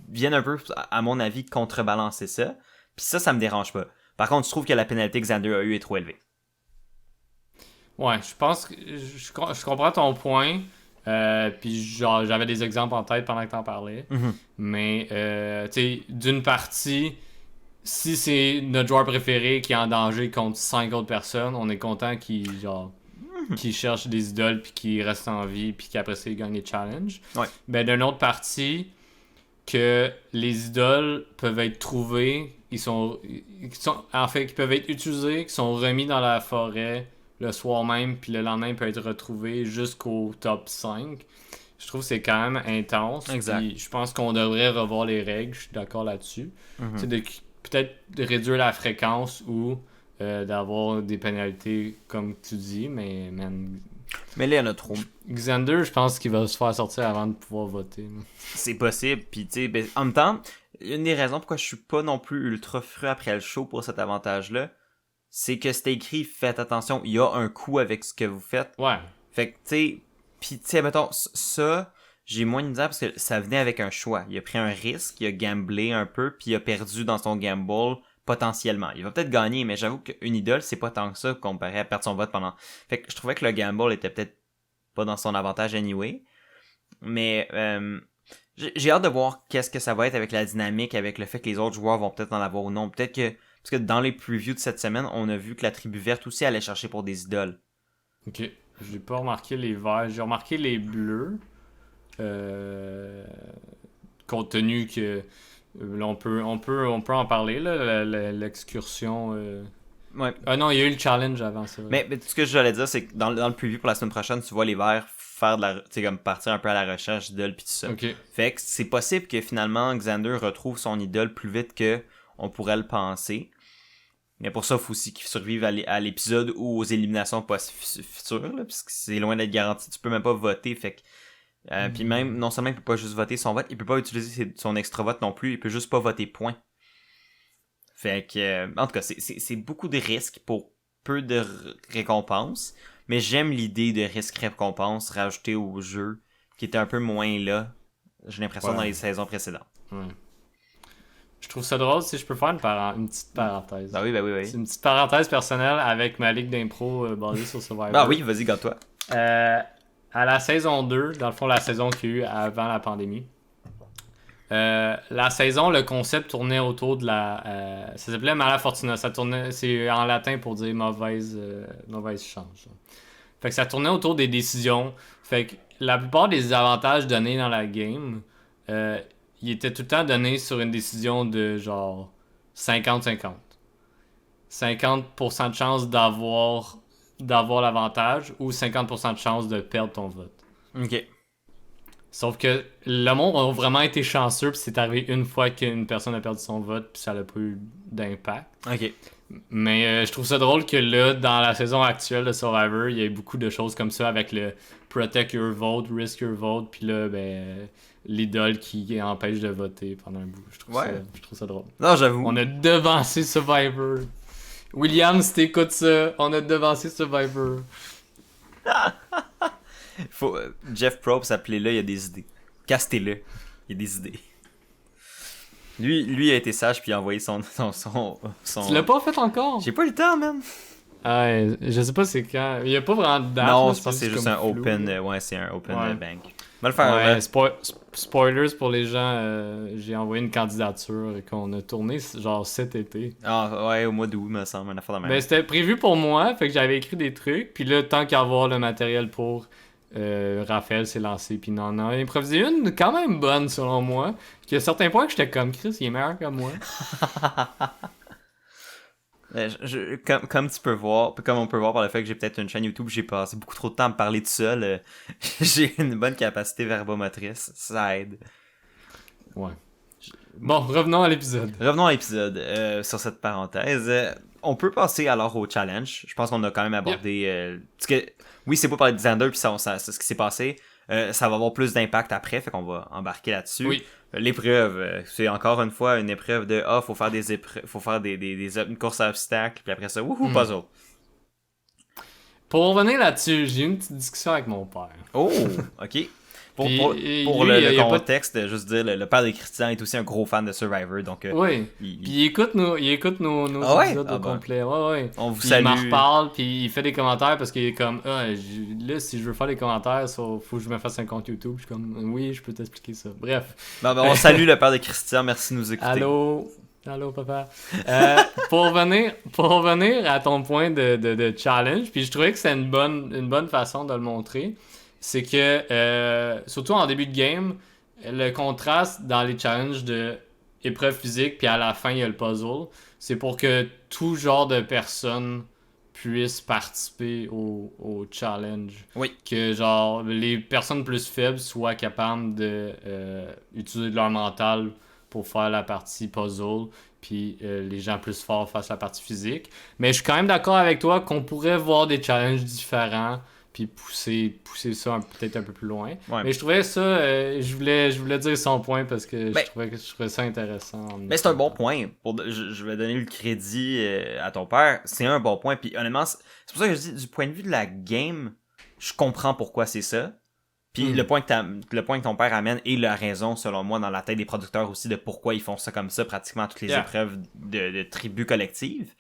viennent un peu, à mon avis, contrebalancer ça. Puis ça me dérange pas. Par contre, je trouve que la pénalité que Xander a eue est trop élevée. Ouais, je pense que je comprends ton point. Puis genre, j'avais des exemples en tête pendant que t'en parlais. Mais, tu sais, d'une partie, si c'est notre joueur préféré qui est en danger contre 5 autres personnes, on est content qu'il cherche des idoles puis qu'il reste en vie puis qu'après ça il gagne les challenges. Ouais. Ben d'une autre partie, que les idoles peuvent être trouvées, qui peuvent être utilisés, qui sont remis dans la forêt le soir même puis le lendemain peut être retrouvé jusqu'au top 5. Je trouve que c'est quand même intense. Exact. Puis je pense qu'on devrait revoir les règles, je suis d'accord là-dessus. C'est peut-être de réduire la fréquence ou d'avoir des pénalités comme tu dis, mais là, il y en a trop. Xander, je pense qu'il va se faire sortir avant de pouvoir voter. C'est possible, puis tu sais, en même temps, une des raisons pourquoi je suis pas non plus ultra fru après le show pour cet avantage-là, c'est que c'était écrit, faites attention, il y a un coup avec ce que vous faites. Ouais. Fait que, tu sais, pis tu sais, mettons, ça, j'ai moins de misère parce que ça venait avec un choix. Il a pris un risque, il a gamblé un peu, puis il a perdu dans son gamble potentiellement. Il va peut-être gagner, mais j'avoue qu'une idole, c'est pas tant que ça comparé à perdre son vote pendant... Fait que je trouvais que le gamble était peut-être pas dans son avantage anyway. Mais j'ai hâte de voir qu'est-ce que ça va être avec la dynamique, avec le fait que les autres joueurs vont peut-être en avoir ou non. Peut-être que... Parce que dans les previews de cette semaine, on a vu que la tribu verte aussi allait chercher pour des idoles. Ok. J'ai pas remarqué les verts. J'ai remarqué les bleus. Compte tenu que... Là, on peut en parler, là, l'excursion... Ouais. Ah non, il y a eu le challenge avant ça. Mais ce que j'allais dire, c'est que dans le preview pour la semaine prochaine, tu vois les verts faire de la... Tu sais, comme partir un peu à la recherche d'idoles pis tout ça. Ok. Fait que c'est possible que finalement Xander retrouve son idole plus vite que on pourrait le penser. Mais pour ça, il faut aussi qu'ils survivent à l'épisode ou aux éliminations futures, là, parce que c'est loin d'être garanti. Tu peux même pas voter, fait que... Puis même, non seulement il peut pas juste voter son vote, il peut pas utiliser son extra vote non plus, il peut juste pas voter point. Fait que... en tout cas, c'est beaucoup de risques pour peu de récompenses, mais j'aime l'idée de risque-récompense rajoutée au jeu, qui était un peu moins là, j'ai l'impression, dans les saisons précédentes. Ouais. Je trouve ça drôle si je peux faire une petite parenthèse. Ben oui. C'est une petite parenthèse personnelle avec ma ligue d'impro basée sur Survivor. Ah oui, vas-y, garde-toi. À la saison 2, dans le fond, la saison qu'il y a eu avant la pandémie, la saison, le concept tournait autour de la... ça s'appelait Mala Fortuna. Ça tournait, c'est en latin pour dire mauvaise chance. Fait que ça tournait autour des décisions. Fait que la plupart des avantages donnés dans la game... il était tout le temps donné sur une décision de genre 50-50. 50% de chance d'avoir l'avantage ou 50% de chance de perdre ton vote. Ok. Sauf que le monde a vraiment été chanceux, puis c'est arrivé une fois qu'une personne a perdu son vote, puis ça n'a pas eu d'impact. Ok. Mais je trouve ça drôle que là, dans la saison actuelle de Survivor, il y a eu beaucoup de choses comme ça avec le Protect Your Vote, Risk Your Vote, puis là, l'idole qui empêche de voter pendant un bout. Je trouve ça drôle. Non, j'avoue. On a devancé Survivor. William, si t'écoutes ça, on a devancé Survivor. Jeff Probst, appelez-le, il y a des idées. Castez-le, il y a des idées. Lui a été sage puis il a envoyé son... Tu l'as pas fait encore? J'ai pas eu le temps, man. Je sais pas c'est quand. Il y a pas vraiment de date. Non, là, je pense que c'est juste un flou, open... là. c'est un open Ouais. bank. On va le faire. Spoilers pour les gens. J'ai envoyé une candidature qu'on a tournée genre cet été. Ah, ouais, au mois d'août, me semble, une affaire de même. Ben, c'était prévu pour moi, fait que j'avais écrit des trucs. Puis là, tant qu'à avoir le matériel pour... Raphaël s'est lancé, puis non, il improvisé une quand même bonne selon moi. Puis il y a certains points que j'étais comme Chris, il est meilleur que moi. Comme tu peux voir, comme on peut voir par le fait que j'ai peut-être une chaîne YouTube, j'ai passé beaucoup trop de temps à me parler tout seul. J'ai une bonne capacité verbomotrice, ça aide. Ouais. Bon, revenons à l'épisode. Revenons à l'épisode. Sur cette parenthèse, on peut passer alors au challenge. Je pense qu'on a quand même abordé... parce que, oui, c'est pas par Xander, puis c'est ce qui s'est passé. Ça va avoir plus d'impact après, fait qu'on va embarquer là-dessus. Oui. L'épreuve, c'est encore une fois une épreuve de faut faire des épreuves, faut faire une course à obstacles, puis après ça, wouhou, puzzle. Pour revenir là-dessus, j'ai eu une petite discussion avec mon père. Oh, ok. Pour lui, le contexte, juste dire, le père de Christian est aussi un gros fan de Survivor, donc... oui, puis il écoute nos épisodes au complet. Ouais. On vous puis salue. il m'en reparle, puis il fait des commentaires parce qu'il est comme, là, si je veux faire des commentaires, faut que je me fasse un compte YouTube. Je suis comme, oui, je peux t'expliquer ça. Bref. On salue le père de Christian, merci de nous écouter. Allô, papa. Pour revenir à ton point de challenge, puis je trouvais que c'est une bonne façon de le montrer. C'est que, surtout en début de game, le contraste dans les challenges de épreuves physiques, puis à la fin, il y a le puzzle, c'est pour que tout genre de personnes puissent participer au challenge. Oui. Que, genre, les personnes plus faibles soient capables de utiliser leur mental pour faire la partie puzzle, puis les gens plus forts fassent la partie physique. Mais je suis quand même d'accord avec toi qu'on pourrait voir des challenges différents, puis pousser ça peut-être un peu plus loin. Ouais. Mais je trouvais ça, je voulais dire son point parce que je trouvais ça intéressant. Mais c'est un bon point. Je vais donner le crédit à ton père. C'est un bon point. Puis honnêtement, c'est pour ça que je dis, du point de vue de la game, je comprends pourquoi c'est ça. Puis le point que ton père amène est la raison, selon moi, dans la tête des producteurs aussi, de pourquoi ils font ça comme ça, pratiquement toutes les épreuves de tribu collective.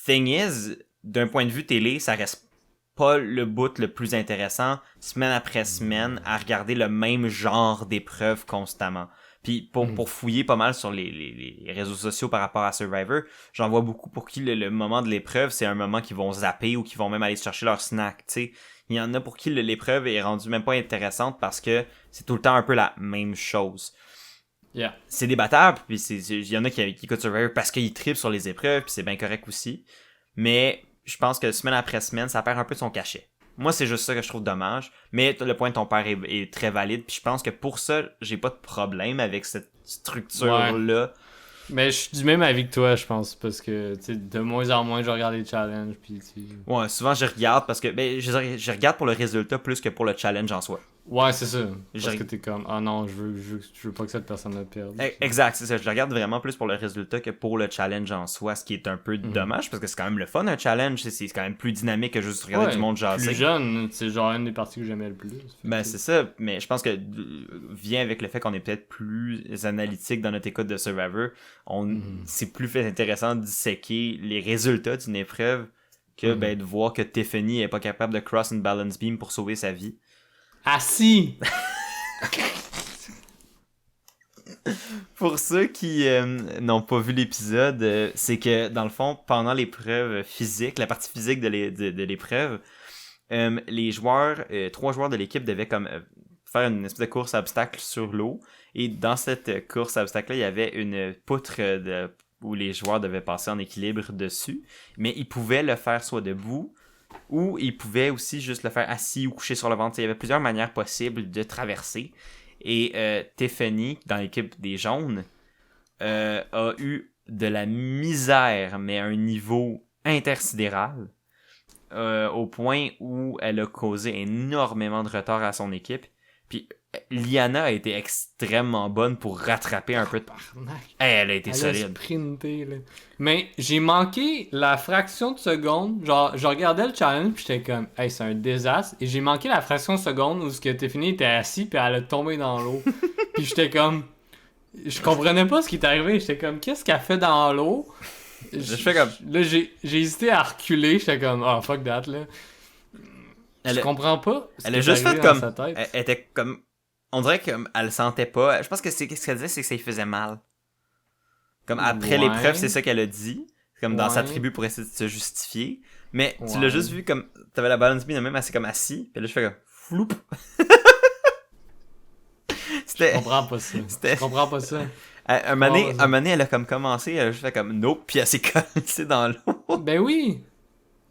Thing is, d'un point de vue télé, ça reste pas le bout le plus intéressant, semaine après semaine, à regarder le même genre d'épreuves constamment. Puis pour fouiller pas mal sur les réseaux sociaux par rapport à Survivor, j'en vois beaucoup pour qui le moment de l'épreuve, c'est un moment qu'ils vont zapper ou qu'ils vont même aller chercher leur snack, tu sais. Il y en a pour qui l'épreuve est rendue même pas intéressante parce que c'est tout le temps un peu la même chose. Yeah. C'est débattable, puis il y en a qui écoutent Survivor parce qu'ils trippent sur les épreuves, puis c'est bien correct aussi. Mais je pense que semaine après semaine, ça perd un peu de son cachet. Moi, c'est juste ça que je trouve dommage. Mais le point de ton père est très valide. Puis je pense que pour ça, j'ai pas de problème avec cette structure-là. Mais je suis du même avis que toi, je pense, parce que tu sais, de moins en moins, je regarde les challenges, puis Ouais, souvent je regarde parce que je regarde pour le résultat plus que pour le challenge en soi. Ouais, c'est ça. Je- Parce que t'es comme, ah non, je veux pas que cette personne-là perde. Exact, c'est ça. Je le regarde vraiment plus pour le résultat que pour le challenge en soi, ce qui est un peu dommage parce que c'est quand même le fun un challenge, c'est quand même plus dynamique que juste regarder Ouais, du monde jaser. plus jeune, c'est genre une des parties que j'aimais le plus. Ben c'est ça, mais je pense que vient avec le fait qu'on est peut-être plus analytique dans notre écoute de Survivor, c'est plus fait intéressant de disséquer les résultats d'une épreuve que ben de voir que Tiffany est pas capable de cross une balance beam pour sauver sa vie. Assis! Pour ceux qui n'ont pas vu l'épisode, c'est que dans le fond, pendant l'épreuve physique, la partie physique de l'épreuve, les joueurs, 3 joueurs de l'équipe devaient comme faire une espèce de course à obstacles sur l'eau. Et dans cette course à obstacles-là, il y avait une poutre où les joueurs devaient passer en équilibre dessus. Mais ils pouvaient le faire soit debout, ou ils pouvaient aussi juste le faire assis ou couché sur le ventre. Il y avait plusieurs manières possibles de traverser. Et Tiffany, dans l'équipe des jaunes, a eu de la misère, mais à un niveau intersidéral, au point où elle a causé énormément de retard à son équipe. Puis Liana a été extrêmement bonne pour rattraper un peu de... Hey, elle a été solide. Sprinté, là. Mais j'ai manqué la fraction de seconde. Genre, je regardais le challenge puis j'étais comme, hey, c'est un désastre. Et j'ai manqué la fraction de seconde où ce que Tiffany était assis puis elle a tombé dans l'eau. Puis j'étais comme, je comprenais pas ce qui est arrivé. J'étais comme, qu'est-ce qu'elle fait dans l'eau? Je fais comme... Là, j'ai hésité à reculer. J'étais comme, oh, fuck that, là. Je comprends pas. Elle a juste fait comme... Elle était comme... On dirait qu'elle sentait pas. Je pense que ce qu'elle disait, c'est que ça lui faisait mal. Comme après l'épreuve, c'est ça qu'elle a dit. Comme dans sa tribu pour essayer de se justifier. Mais tu l'as juste vu comme... T'avais la balance beam même assez comme assis. Puis là, je fais comme... Floup! Je comprends pas ça. Je comprends pas ça. Un moment donné, elle a comme commencé, elle a juste fait comme nope, puis elle s'est collée dans l'eau. Ben oui!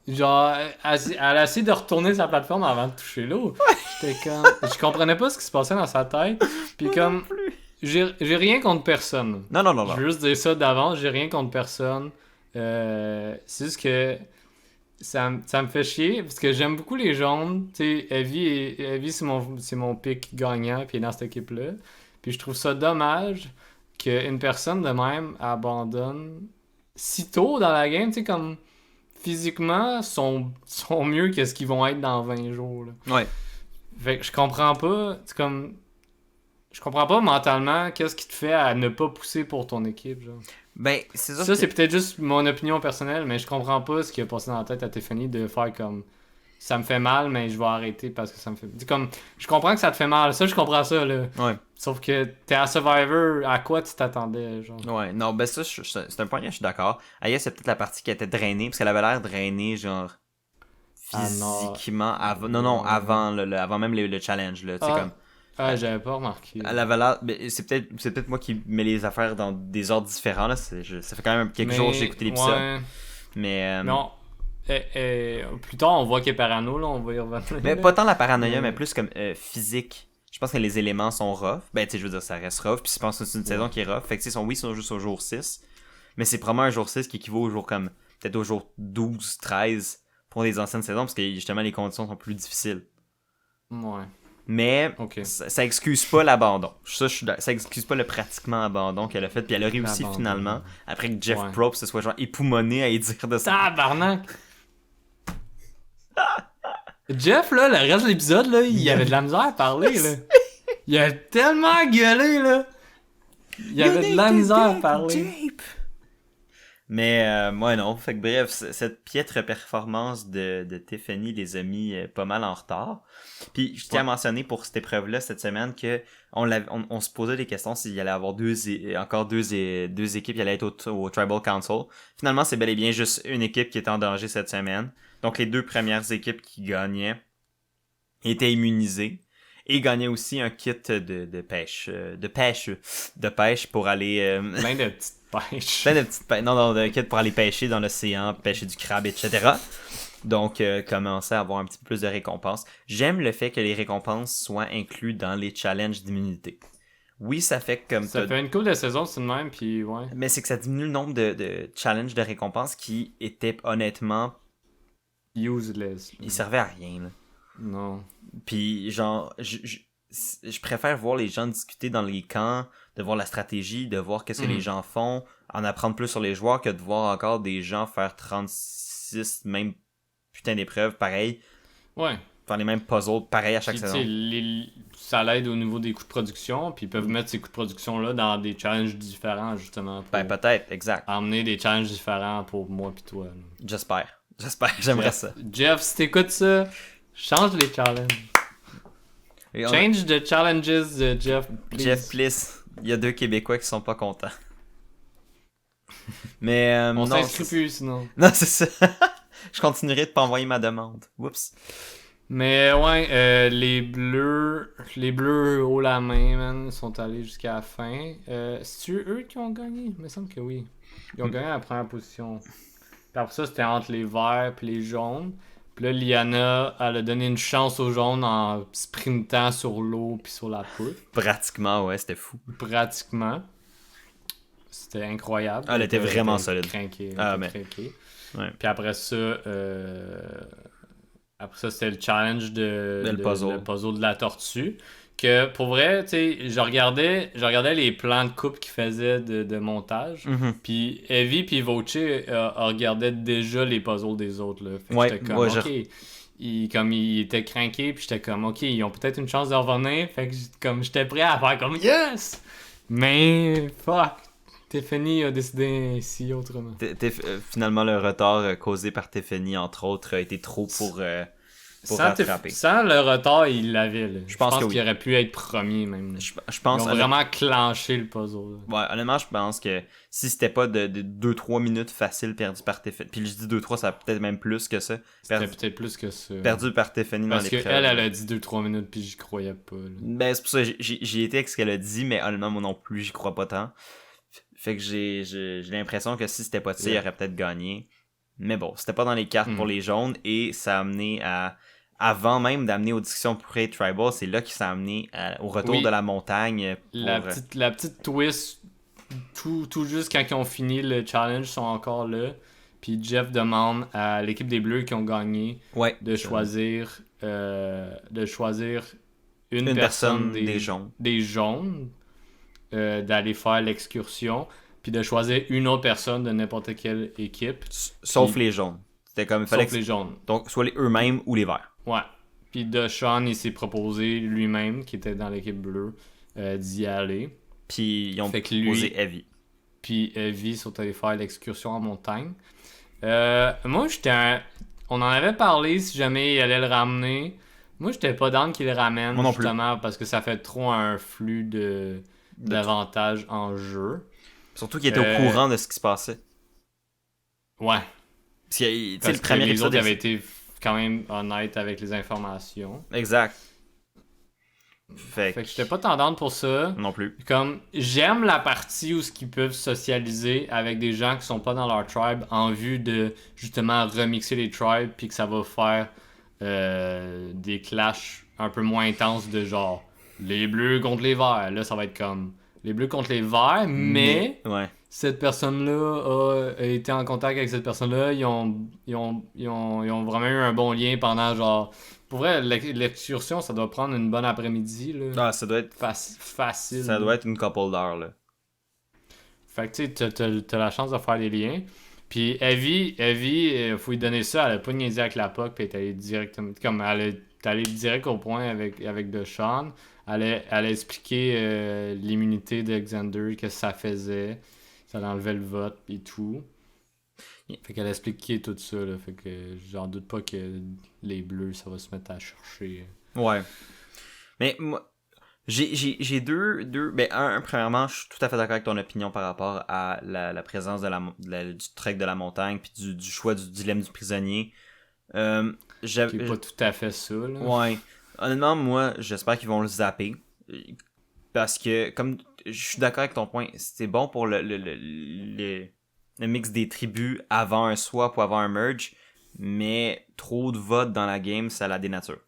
Genre, elle a essayé de retourner sa plateforme avant de toucher l'eau. J'étais comme... Je comprenais pas ce qui se passait dans sa tête. Puis comme... J'ai rien contre personne. Non. Je veux juste dire ça d'avance, j'ai rien contre personne. C'est juste que... Ça me fait chier, parce que j'aime beaucoup les jaunes. Tu sais, Evie c'est mon pick gagnant, puis il est dans cette équipe-là. Puis je trouve ça dommage qu'une personne de même abandonne si tôt dans la game, tu sais, comme... Physiquement, sont mieux que ce qu'ils vont être dans 20 jours. Là. Ouais. Fait que je comprends pas. C'est comme. Je comprends pas mentalement qu'est-ce qui te fait à ne pas pousser pour ton équipe. Genre. Ben, c'est ça. Ça, c'est peut-être juste mon opinion personnelle, mais je comprends pas ce qui a passé dans la tête à Tiffany de faire comme. Ça me fait mal, mais je vais arrêter parce que ça me fait. C'est comme. Je comprends que ça te fait mal. Ça, je comprends ça, là. Ouais. Sauf que t'es à Survivor, à quoi tu t'attendais, genre? Ouais, non, ben ça, c'est un point que je suis d'accord. Ailleurs, c'est peut-être la partie qui était drainée, parce qu'elle avait l'air drainée, genre, physiquement, avant, non, avant, avant même le challenge, là, tu sais, comme... Ah, j'avais pas remarqué. Elle avait l'air, c'est peut-être moi qui mets les affaires dans des ordres différents, là, ça fait quand même quelques jours que j'ai écouté l'épisode. Ouais. Mais... Non. Plus tard, on voit qu'il est parano, là, on va y revenir. Mais pas tant la paranoïa, mais plus comme physique. Je pense que les éléments sont rough. Ben, tu sais, je veux dire, ça reste rough. Puis je pense que c'est une saison qui est rough. Fait que, tu sais, ils sont juste au jour 6. Mais c'est probablement un jour 6 qui équivaut au jour comme, peut-être au jour 12, 13 pour les anciennes saisons. Parce que, justement, les conditions sont plus difficiles. Ouais. Mais, ça excuse pas l'abandon. Ça excuse pas le pratiquement abandon qu'elle a fait. Puis elle a réussi finalement. Après que Jeff Probst se soit genre époumoné à y dire de ça. Tabarnak! Jeff, là, le reste de l'épisode, là, il avait de la misère à parler, là. Il a tellement gueulé, là. Il avait de la misère à parler. Mais, ouais, non. Fait que bref, cette piètre performance de Tiffany les a mis pas mal en retard. Puis, je tiens à mentionner pour cette épreuve-là, cette semaine, que on se posait des questions s'il y allait avoir encore deux équipes qui allaient être au Tribal Council. Finalement, c'est bel et bien juste une équipe qui était en danger cette semaine. Donc, les 2 premières équipes qui gagnaient étaient immunisées et gagnaient aussi un kit de pêche pour aller... Plein de petites pêches. Plein de petites pêches. Non, de kit pour aller pêcher dans l'océan, pêcher du crabe, etc. Donc, commencer à avoir un petit peu plus de récompenses. J'aime le fait que les récompenses soient incluses dans les challenges d'immunité. oui, ça fait comme Ça fait une couple de saisons, c'est le même, puis ouais. mais c'est que ça diminue le nombre de challenges de récompenses qui étaient honnêtement... Useless. Ils servaient à rien, là. Non. Puis genre, je préfère voir les gens discuter dans les camps, de voir la stratégie, de voir qu'est-ce que les gens font, en apprendre plus sur les joueurs que de voir encore des gens faire 36 même putain d'épreuves pareil. Ouais. Faire les mêmes puzzles pareil à chaque Puis, saison. ça l'aide au niveau des coûts de production, puis ils peuvent mettre ces coûts de production-là dans des challenges différents, justement. Pour Peut-être, exact. emmener des challenges différents pour moi pis toi. Là. J'espère, j'aimerais ça. Jeff, si t'écoutes ça, change les challenges. Change the challenges, Jeff, please. Jeff, please. Il y a 2 Québécois qui sont pas contents. Mais On non, s'inscrit plus, sinon. Non, c'est ça. Je continuerai de pas envoyer ma demande. Oups. Mais ouais, les bleus haut la main, man, sont allés jusqu'à la fin. C'est-tu eux qui ont gagné? Il me semble que oui. Ils ont gagné la première position. Puis après ça, c'était entre les verts et les jaunes. Puis là, Liana, elle a donné une chance aux jaunes en sprintant sur l'eau puis sur la poutre. Pratiquement, ouais, c'était fou. Pratiquement. C'était incroyable. Elle était vraiment solide. Craquée, Mais... craquée. Ouais. Puis après ça, c'était le challenge le puzzle. le puzzle de la tortue. Que pour vrai, tu sais, je regardais les plans de coupe qu'ils faisaient de montage. Puis Evie puis Voce regardaient déjà les puzzles des autres. Là. Fait que j'étais comme, ok. Ils étaient craqués, puis j'étais comme, ok, ils ont peut-être une chance de revenir. Fait que j'étais prêt à faire comme, yes! Mais, fuck! Tiffany a décidé ainsi autrement. Finalement, le retard causé par Tiffany, entre autres, a été trop pour rattraper. Sans le retard, il l'avait. Là. Je pense qu'il oui. Aurait pu être premier même. Je pense Ils ont vraiment clenché le puzzle. Là. Ouais, honnêtement, je pense que si c'était pas de 2-3 minutes faciles perdues par Tiffany, puis je dis 2-3, ça peut-être même plus que ça. C'était peut-être plus que ça. Perdu par Tiffany dans les Parce qu'elle, elle a dit 2-3 minutes, puis j'y croyais pas. Là. Ben, c'est pour ça que j'y étais avec ce qu'elle a dit, mais honnêtement, moi non plus, j'y crois pas tant. Fait que j'ai l'impression que si c'était pas de ça, il aurait peut-être gagné. Mais bon, c'était pas dans les cartes pour les jaunes, et ça a amené à... Avant même d'amener aux discussions pour Raid Tribal, c'est là qu'il s'est amené au retour de la montagne. Pour... La petite twist, tout juste quand ils ont fini le challenge, sont encore là. Puis Jeff demande à l'équipe des Bleus qui ont gagné de choisir une personne des jaunes d'aller faire l'excursion, puis de choisir une autre personne de n'importe quelle équipe. Sauf les jaunes. C'était comme les jaunes. Donc, soit eux-mêmes ou les verts. Ouais. Puis Deshaun, il s'est proposé lui-même, qui était dans l'équipe bleue, d'y aller. Puis ils ont proposé Evie. Puis Evie sont allés faire l'excursion en montagne. Moi, on en avait parlé si jamais il allait le ramener. Moi, j'étais pas down qu'il le ramène, justement, parce que ça fait trop un flux d'avantages en jeu. Surtout qu'il était au courant de ce qui se passait. Ouais. Parce que le premier les autres avaient été quand même honnêtes avec les informations. Exact. Fait que j'étais pas tendante pour ça. Non plus. Comme, j'aime la partie où ils peuvent socialiser avec des gens qui sont pas dans leur tribe en vue de, justement, remixer les tribes puis que ça va faire des clashs un peu moins intenses de genre les bleus contre les verts. Là, ça va être comme les bleus contre les verts, mais cette personne-là a été en contact avec cette personne-là. Ils ont vraiment eu un bon lien pendant genre... Pour vrai, l'excursion, ça doit prendre une bonne après-midi. Là. Ah, ça doit être facile. Ça doit être une couple d'heures. Là. Fait que tu sais, t'as la chance de faire des liens. Puis Evie, faut lui donner ça. Elle a pas niaisé avec la POC, puis elle est allée directement... Comme elle est allée direct au point avec Deshaun. Elle a expliqué l'immunité de Xander, que ça faisait. Ça enlevait le vote et tout. Fait qu'elle a expliqué tout ça, là. Fait que j'en doute pas que les bleus, ça va se mettre à chercher. Ouais. Mais moi, j'ai deux... Ben, premièrement, je suis tout à fait d'accord avec ton opinion par rapport à la présence du trek de la montagne puis du choix du dilemme du prisonnier. Qui est pas tout à fait ça, là. Ouais. Honnêtement, moi, j'espère qu'ils vont le zapper. Parce que, comme je suis d'accord avec ton point, c'est bon pour le mix des tribus avant un swap ou avant un merge, mais trop de votes dans la game, ça la dénature.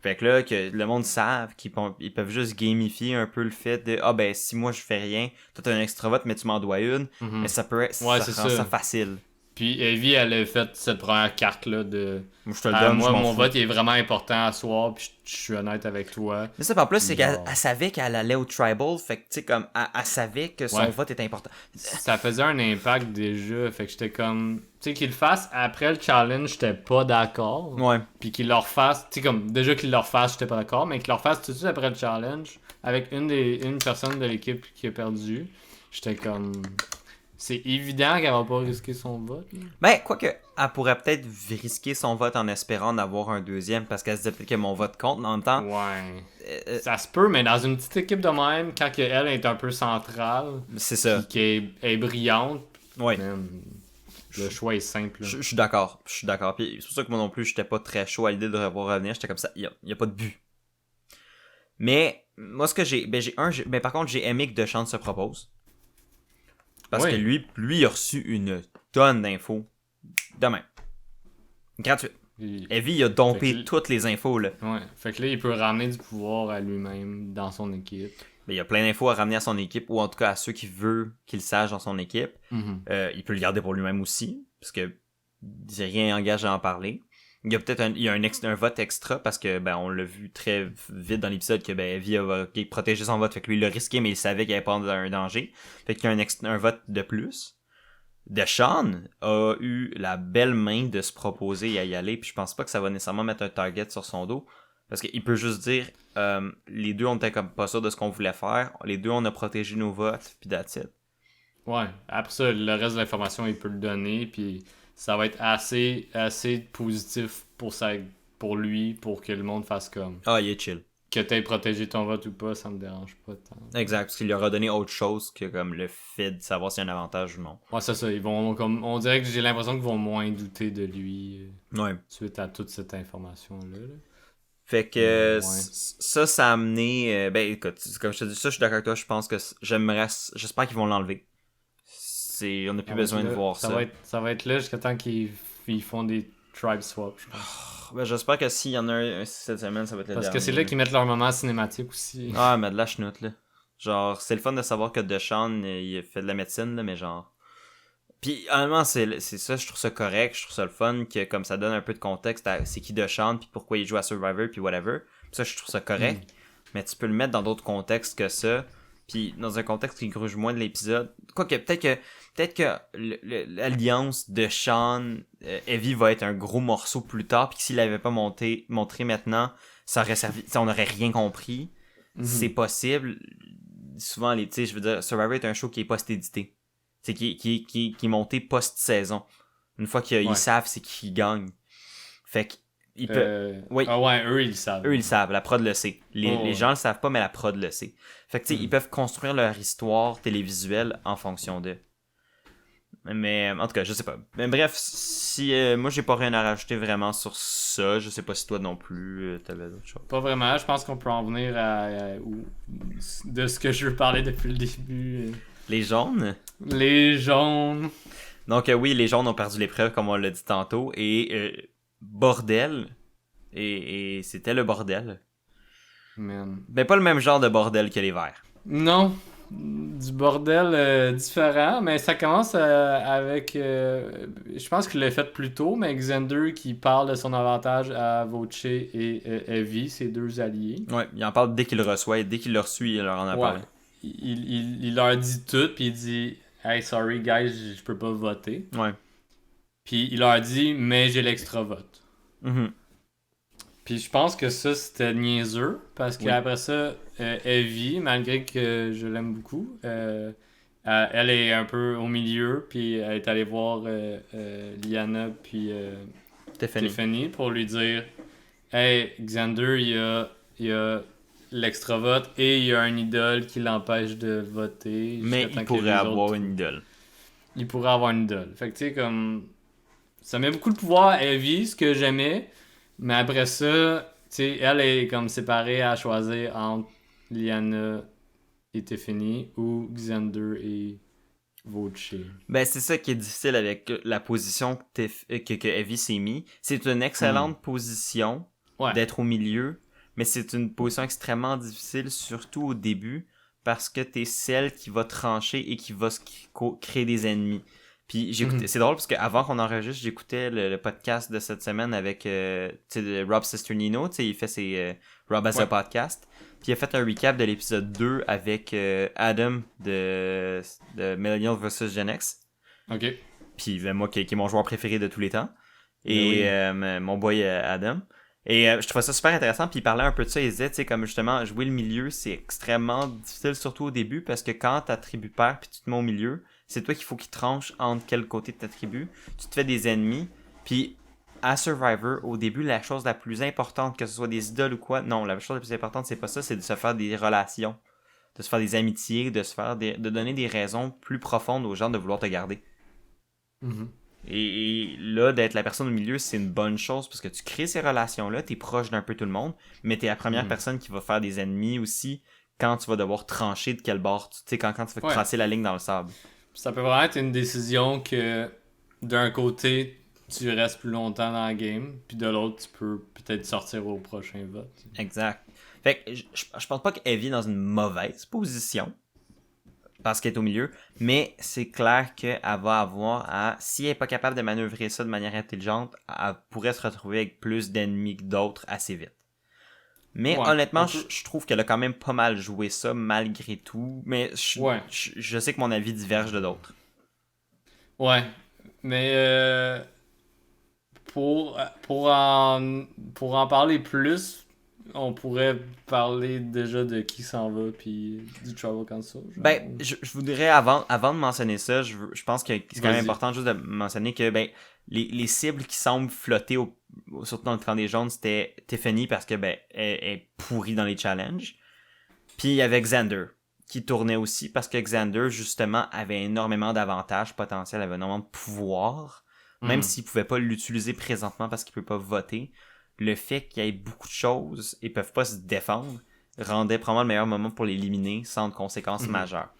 Fait que là, que le monde savent ils peuvent juste gamifier un peu le fait de ben si moi je fais rien, toi t'as un extra vote mais tu m'en dois une, mais ça peut être, Ouais, ça c'est rend ça. ça facile. Puis Evie, elle a fait cette première carte-là de... Moi je te le donne, moi, je m'en mon fous. vote il est vraiment important à soir, puis je suis honnête avec toi. Mais ça, en plus, c'est Genre... qu'elle savait qu'elle allait au tribal, fait que, tu sais, comme, elle savait que son Ouais. vote était important. Ça faisait un impact déjà, fait que j'étais comme... Tu sais, qu'il le fasse après le challenge, j'étais pas d'accord. Ouais. Puis qu'il le refasse, tu sais, comme, déjà qu'il le refasse, j'étais pas d'accord, mais qu'il le refasse tout de suite après le challenge, avec une personne de l'équipe qui a perdu, j'étais comme... C'est évident qu'elle va pas risquer son vote. Là. Ben, quoique, elle pourrait peut-être risquer son vote en espérant en avoir un deuxième, parce qu'elle se disait peut-être que mon vote compte, mais en même temps... Ouais. Ça se peut, mais dans une petite équipe de même, quand elle est un peu centrale, c'est ça. qui est brillante, Ouais. man, le choix est simple. Je suis d'accord. Je suis d'accord. Puis c'est pour ça que moi non plus, j'étais pas très chaud à l'idée de revoir revenir. J'étais comme ça, il y a pas de but. Mais, moi, ce que j'ai... Ben, par contre, j'ai aimé que Deschamps se propose. Parce Oui. que lui, il a reçu une tonne d'infos. Demain. Gratuite. Evie, il a dompé Fait que- toutes les infos, là. Ouais. Fait que là, il peut ramener du pouvoir à lui-même dans son équipe. Ben, il y a plein d'infos à ramener à son équipe, ou en tout cas à ceux qui veulent qu'il sache dans son équipe. Il peut le garder pour lui-même aussi, parce que rien engage à en parler. Il y a peut-être un vote extra, parce que ben on l'a vu très vite dans l'épisode que ben Evie a protégé son vote, fait que lui il l'a risqué, mais il savait qu'il n'y avait pas un danger. Fait qu'il y a un vote de plus. Deshaun a eu la belle main de se proposer et à y aller, puis je pense pas que ça va nécessairement mettre un target sur son dos, parce qu'il peut juste dire les deux on était comme pas sûrs de ce qu'on voulait faire, les deux on a protégé nos votes, puis that's it. Ouais. Après ça, le reste de l'information, il peut le donner, puis ça va être assez positif pour lui, pour que le monde fasse comme... Ah, il est chill. Que t'aies protégé ton vote ou pas, ça me dérange pas tant. Exact, parce qu'il lui aura donné autre chose que comme le fait de savoir s'il y a un avantage ou non. Ouais, c'est ça. Ils vont comme... On dirait que j'ai l'impression qu'ils vont moins douter de lui Ouais. suite à toute cette information-là. Là. Fait que Ouais. ça a amené... ben écoute, comme je te dis ça, je suis d'accord avec toi, je pense que j'espère qu'ils vont l'enlever. On n'a plus besoin de voir ça. Ça va être là jusqu'à temps qu'ils font des tribe swaps, je pense. Ben, j'espère que s'il y en a un cette semaine, ça va être le Parce que dernier. c'est là qu'ils mettent leur moment cinématique aussi. Ah, mais de la chenoute, là. Genre, c'est le fun de savoir que Deshaun, il fait de la médecine, là, mais genre... Puis, honnêtement, c'est ça, je trouve ça correct, je trouve ça le fun, que comme ça donne un peu de contexte à c'est qui Deshaun, puis pourquoi il joue à Survivor, puis whatever. Puis ça, je trouve ça correct. Mais tu peux le mettre dans d'autres contextes que ça, puis dans un contexte qui gruge moins de l'épisode. Quoique, peut-être que l'alliance de Sean, Evie va être un gros morceau plus tard, puis que s'il l'avait pas montré maintenant, ça aurait servi, on n'aurait rien compris. C'est possible. Souvent, tu sais, je veux dire, Survivor est un show qui est post-édité. C'est qui est monté post-saison. Une fois qu'ils savent, c'est qui gagne. Fait que oui. Ah ouais, eux, ils le savent. Eux, ils le savent. La prod le sait. Les gens le savent pas, mais la prod le sait. Fait que, tu sais, ils peuvent construire leur histoire télévisuelle en fonction d'eux. Mais, en tout cas, je sais pas. Mais bref, si moi, j'ai pas rien à rajouter vraiment sur ça. Je sais pas si toi non plus, t'avais d'autres choses. Pas vraiment. Je pense qu'on peut en venir de ce que je veux parler depuis le début. Les jaunes? Les jaunes. Donc, oui, les jaunes ont perdu l'épreuve, comme on l'a dit tantôt. Et... bordel et c'était le bordel. Man. Ben pas le même genre de bordel que les verts. Non, du bordel différent, mais ça commence avec je pense qu'il l'a fait plus tôt, mais Xander qui parle de son avantage à Voce et Evie, ses deux alliés. Ouais, il en parle dès qu'il le reçoit et dès qu'il le reçu, il leur en a parlé. Il leur dit tout, puis il dit « Hey, sorry guys, je peux pas voter. » Ouais. Puis il leur dit « Mais j'ai l'extra vote. Mm-hmm. » Puis je pense que ça, c'était niaiseux, parce qu'après ça, Evie, malgré que je l'aime beaucoup, elle est un peu au milieu, puis elle est allée voir Liana puis Tiffany pour lui dire « Hey, Xander, il y a l'extra vote et il y a un idole qui l'empêche de voter. » Mais il pourrait avoir une idole. Il pourrait avoir une idole. Fait que tu sais, comme... Ça met beaucoup de pouvoir à Evie, ce que j'aimais. Mais après ça, tu sais, elle est comme séparée à choisir entre Liana et Tiffany ou Xander et Voce. Ben, c'est ça qui est difficile avec la position que Evie s'est mis. C'est une excellente position d'être au milieu, mais c'est une position extrêmement difficile, surtout au début, parce que t'es celle qui va trancher et qui va créer des ennemis. Puis c'est drôle parce qu'avant qu'on enregistre, j'écoutais le podcast de cette semaine avec de Rob Cesternino, il fait ses Rob as a podcast. Puis il a fait un recap de l'épisode 2 avec Adam de Millennial vs Gen X. Ok. Puis moi qui est mon joueur préféré de tous les temps. Et mon boy Adam. Et je trouvais ça super intéressant. Puis il parlait un peu de ça. Il disait, tu sais, comme justement, jouer le milieu, c'est extrêmement difficile, surtout au début, parce que quand ta tribu perd puis tu te mets au milieu, c'est toi qu'il faut qu'il tranche entre quel côté de ta tribu. Tu te fais des ennemis. Puis à Survivor, au début, la chose la plus importante, que ce soit des idoles ou quoi, non, la chose la plus importante, c'est pas ça, c'est de se faire des relations. De se faire des amitiés, de donner des raisons plus profondes aux gens de vouloir te garder. Et là, d'être la personne au milieu, c'est une bonne chose parce que tu crées ces relations-là, t'es proche d'un peu tout le monde, mais t'es la première personne qui va faire des ennemis aussi quand tu vas devoir trancher de quel bord, tu sais, quand tu vas tracer la ligne dans le sable. Ça peut vraiment être une décision que d'un côté, tu restes plus longtemps dans la game, puis de l'autre, tu peux peut-être sortir au prochain vote. Exact. Fait que je pense pas qu'elle vit dans une mauvaise position parce qu'elle est au milieu, mais c'est clair qu'elle va avoir si elle n'est pas capable de manœuvrer ça de manière intelligente, elle pourrait se retrouver avec plus d'ennemis que d'autres assez vite. Mais honnêtement, je trouve qu'elle a quand même pas mal joué ça malgré tout, mais je sais que mon avis diverge de d'autres. Ouais, mais pour en parler plus, on pourrait parler déjà de qui s'en va puis du Tribal Council. Je voudrais, avant de mentionner ça, je pense que c'est quand même important juste de mentionner que les cibles qui semblent flotter, surtout dans le clan des jaunes, c'était Tiffany parce que elle est pourrie dans les challenges. Puis il y avait Xander qui tournait aussi parce que Xander, justement, avait énormément d'avantages potentiels, avait énormément de pouvoir. Même s'il pouvait pas l'utiliser présentement parce qu'il peut pas voter. Le fait qu'il y ait beaucoup de choses et peuvent pas se défendre rendait probablement le meilleur moment pour l'éliminer sans de conséquences majeures.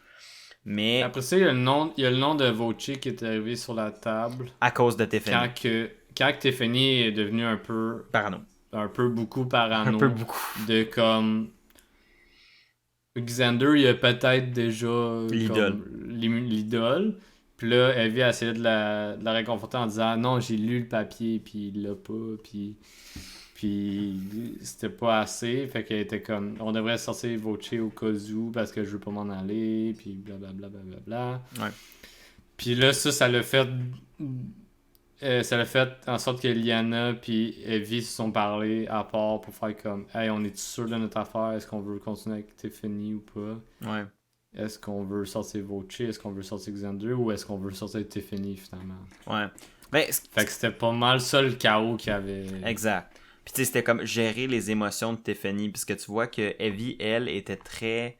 Mais après ça, il y a le nom de Voce qui est arrivé sur la table. À cause de Tiffany. Quand Tiffany est devenue un peu... Parano. Un peu beaucoup parano. Un peu beaucoup. De comme... Xander, il a peut-être déjà... L'idole. Puis là, Evie a essayé de la réconforter en disant « Non, j'ai lu le papier, puis il l'a pas, puis c'était pas assez. » Fait qu'elle était comme « On devrait sortir Voce au cas où, parce que je veux pas m'en aller, puis blablabla. Bla. » Ouais. Puis là, ça l'a fait... ça l'a fait en sorte que Liana puis Evie se sont parlé à part pour faire comme « Hey, on est sûr de notre affaire? Est-ce qu'on veut continuer avec Tiffany ou pas? » Ouais. Est-ce qu'on veut sortir Voce? Est-ce qu'on veut sortir Xander? Ou est-ce qu'on veut sortir Tiffany, finalement? Ouais. Fait que c'était pas mal ça le chaos qu'il y avait. Exact. Puis tu sais, c'était comme gérer les émotions de Tiffany, parce que tu vois que Evie, elle, était très...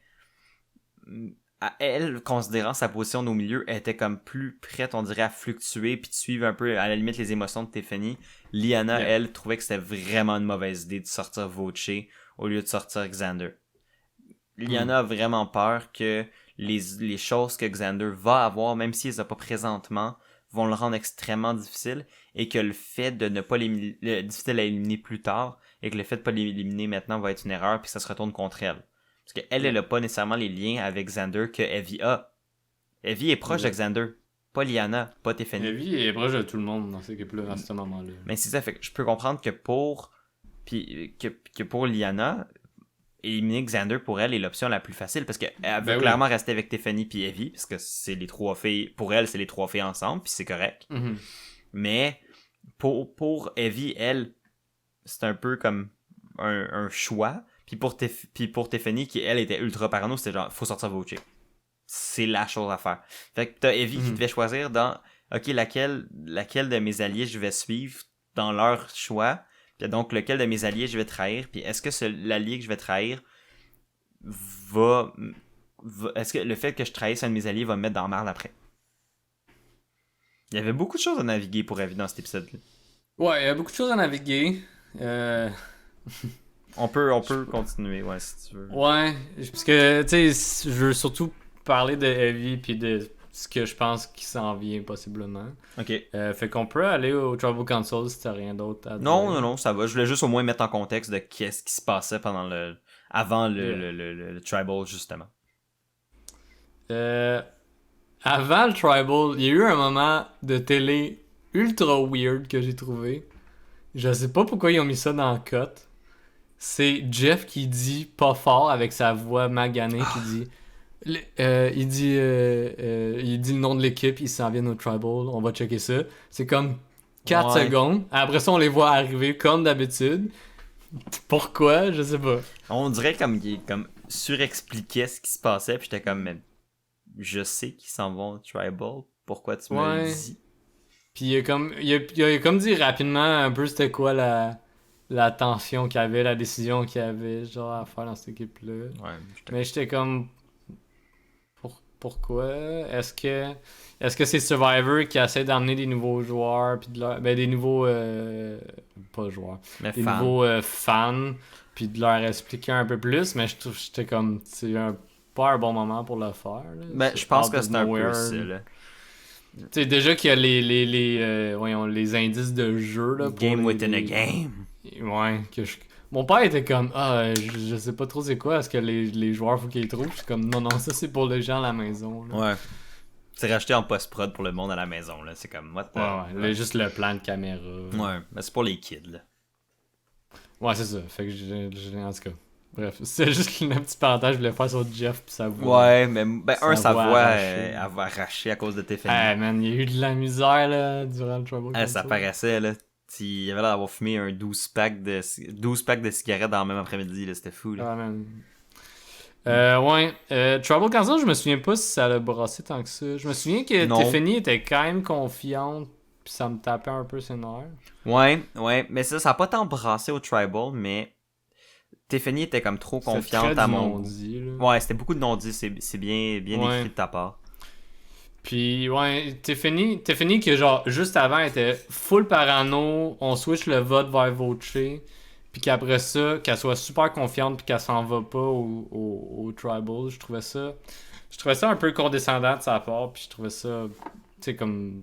Elle, considérant sa position au milieu, elle était comme plus prête, on dirait, à fluctuer puis de suivre un peu, à la limite, les émotions de Tiffany. Liana, elle, trouvait que c'était vraiment une mauvaise idée de sortir Voce au lieu de sortir Xander. Liana a vraiment peur que les choses que Xander va avoir, même s'il les a pas présentement, vont le rendre extrêmement difficile, et que le fait de ne pas l'éliminer, difficile à éliminer plus tard, et que le fait de pas l'éliminer maintenant va être une erreur, puis ça se retourne contre elle. Parce qu'elle, elle a pas nécessairement les liens avec Xander que Evie a. Evie est proche de Xander, pas Liana, pas Tiffany. Evie est proche de tout le monde dans cette équipe-là, à ce moment-là. Mais c'est ça, fait que je peux comprendre que pour Liana, éliminer Xander pour elle est l'option la plus facile parce qu'elle veut clairement rester avec Tiffany puis Evie parce que c'est les trois filles, pour elle c'est les trois filles ensemble puis c'est correct. Mais pour Evie, elle, c'est un peu comme un choix, puis pour Tiffany qui elle était ultra parano, c'était genre faut sortir Voce. C'est la chose à faire. Fait que t'as Evie qui devait choisir dans OK, laquelle de mes alliés je vais suivre dans leur choix. Puis donc, lequel de mes alliés je vais trahir? Puis est-ce que l'allié que je vais trahir est-ce que le fait que je trahisse un de mes alliés va me mettre dans la merde après? Il y avait beaucoup de choses à naviguer pour Evie dans cet épisode-là. Ouais, il y a beaucoup de choses à naviguer. On peut continuer, si tu veux. Ouais, parce que, tu sais, je veux surtout parler de Evie puis de ce que je pense qui s'en vient possiblement. Ok. Fait qu'on peut aller au Tribal Council si t'as rien d'autre à dire. Non, ça va. Je voulais juste au moins mettre en contexte de qu'est-ce qui se passait avant le Tribal, justement. Avant le Tribal, il y a eu un moment de télé ultra weird que j'ai trouvé. Je sais pas pourquoi ils ont mis ça dans le cut. C'est Jeff qui dit pas fort avec sa voix maganée qui dit il dit le nom de l'équipe, ils s'en viennent au Tribal, on va checker ça. C'est comme 4 secondes. Après ça, on les voit arriver comme d'habitude. Pourquoi? Je sais pas. On dirait comme qu'il surexpliquait ce qui se passait, puis j'étais comme, mais je sais qu'ils s'en vont au Tribal, pourquoi tu me le dis? Puis il a comme dit rapidement un peu c'était quoi la tension qu'il y avait, la décision qu'il y avait genre à faire dans cette équipe-là. Ouais, mais j'étais comme pourquoi? Est-ce que c'est Survivor qui essaie d'emmener des nouveaux joueurs puis des nouveaux pas joueurs, mais des nouveaux fans puis de leur expliquer un peu plus, mais j'étais comme c'est pas un bon moment pour le faire. Là. Ben, je pense que c'est un peu ça, là. Tu sais, déjà qu'il y a les indices de jeu, là. Game within a game. Ouais, mon père était comme, je sais pas trop c'est quoi, est-ce que les joueurs faut qu'ils les trouvent? Je suis comme, non, ça c'est pour les gens à la maison. Là. Ouais. C'est racheté en post-prod pour le monde à la maison, là. C'est comme, what the... juste le plan de caméra. Ouais, mais c'est pour les kids, là. Ouais, c'est ça. Fait que j'ai en tout cas. Bref, c'est juste une petite parenthèse, je voulais faire sur Jeff pis sa voix. Ouais, mais sa voix elle va arracher à cause de Tiffany. Man, il y a eu de la misère là durant le Trouble. Ça paraissait là. Il avait l'air d'avoir fumé un 12 packs de cigarettes dans le même après-midi, là, c'était fou là. Trouble Council, je me souviens pas si ça l'a brassé tant que ça. Je me souviens que Tiffany était quand même confiante, pis ça me tapait un peu ses nerfs. Ouais, mais ça a pas tant brassé au Tribal, mais Tiffany était comme trop confiante à mon goût. Ouais, c'était beaucoup de non-dits, c'est bien écrit de ta part. Puis ouais, Tiffany qui genre juste avant était full parano, on switch le vote vers Voce, puis qu'après ça, qu'elle soit super confiante puis qu'elle s'en va pas au Tribal, je trouvais ça un peu condescendant de sa part, puis je trouvais ça, tu sais, comme...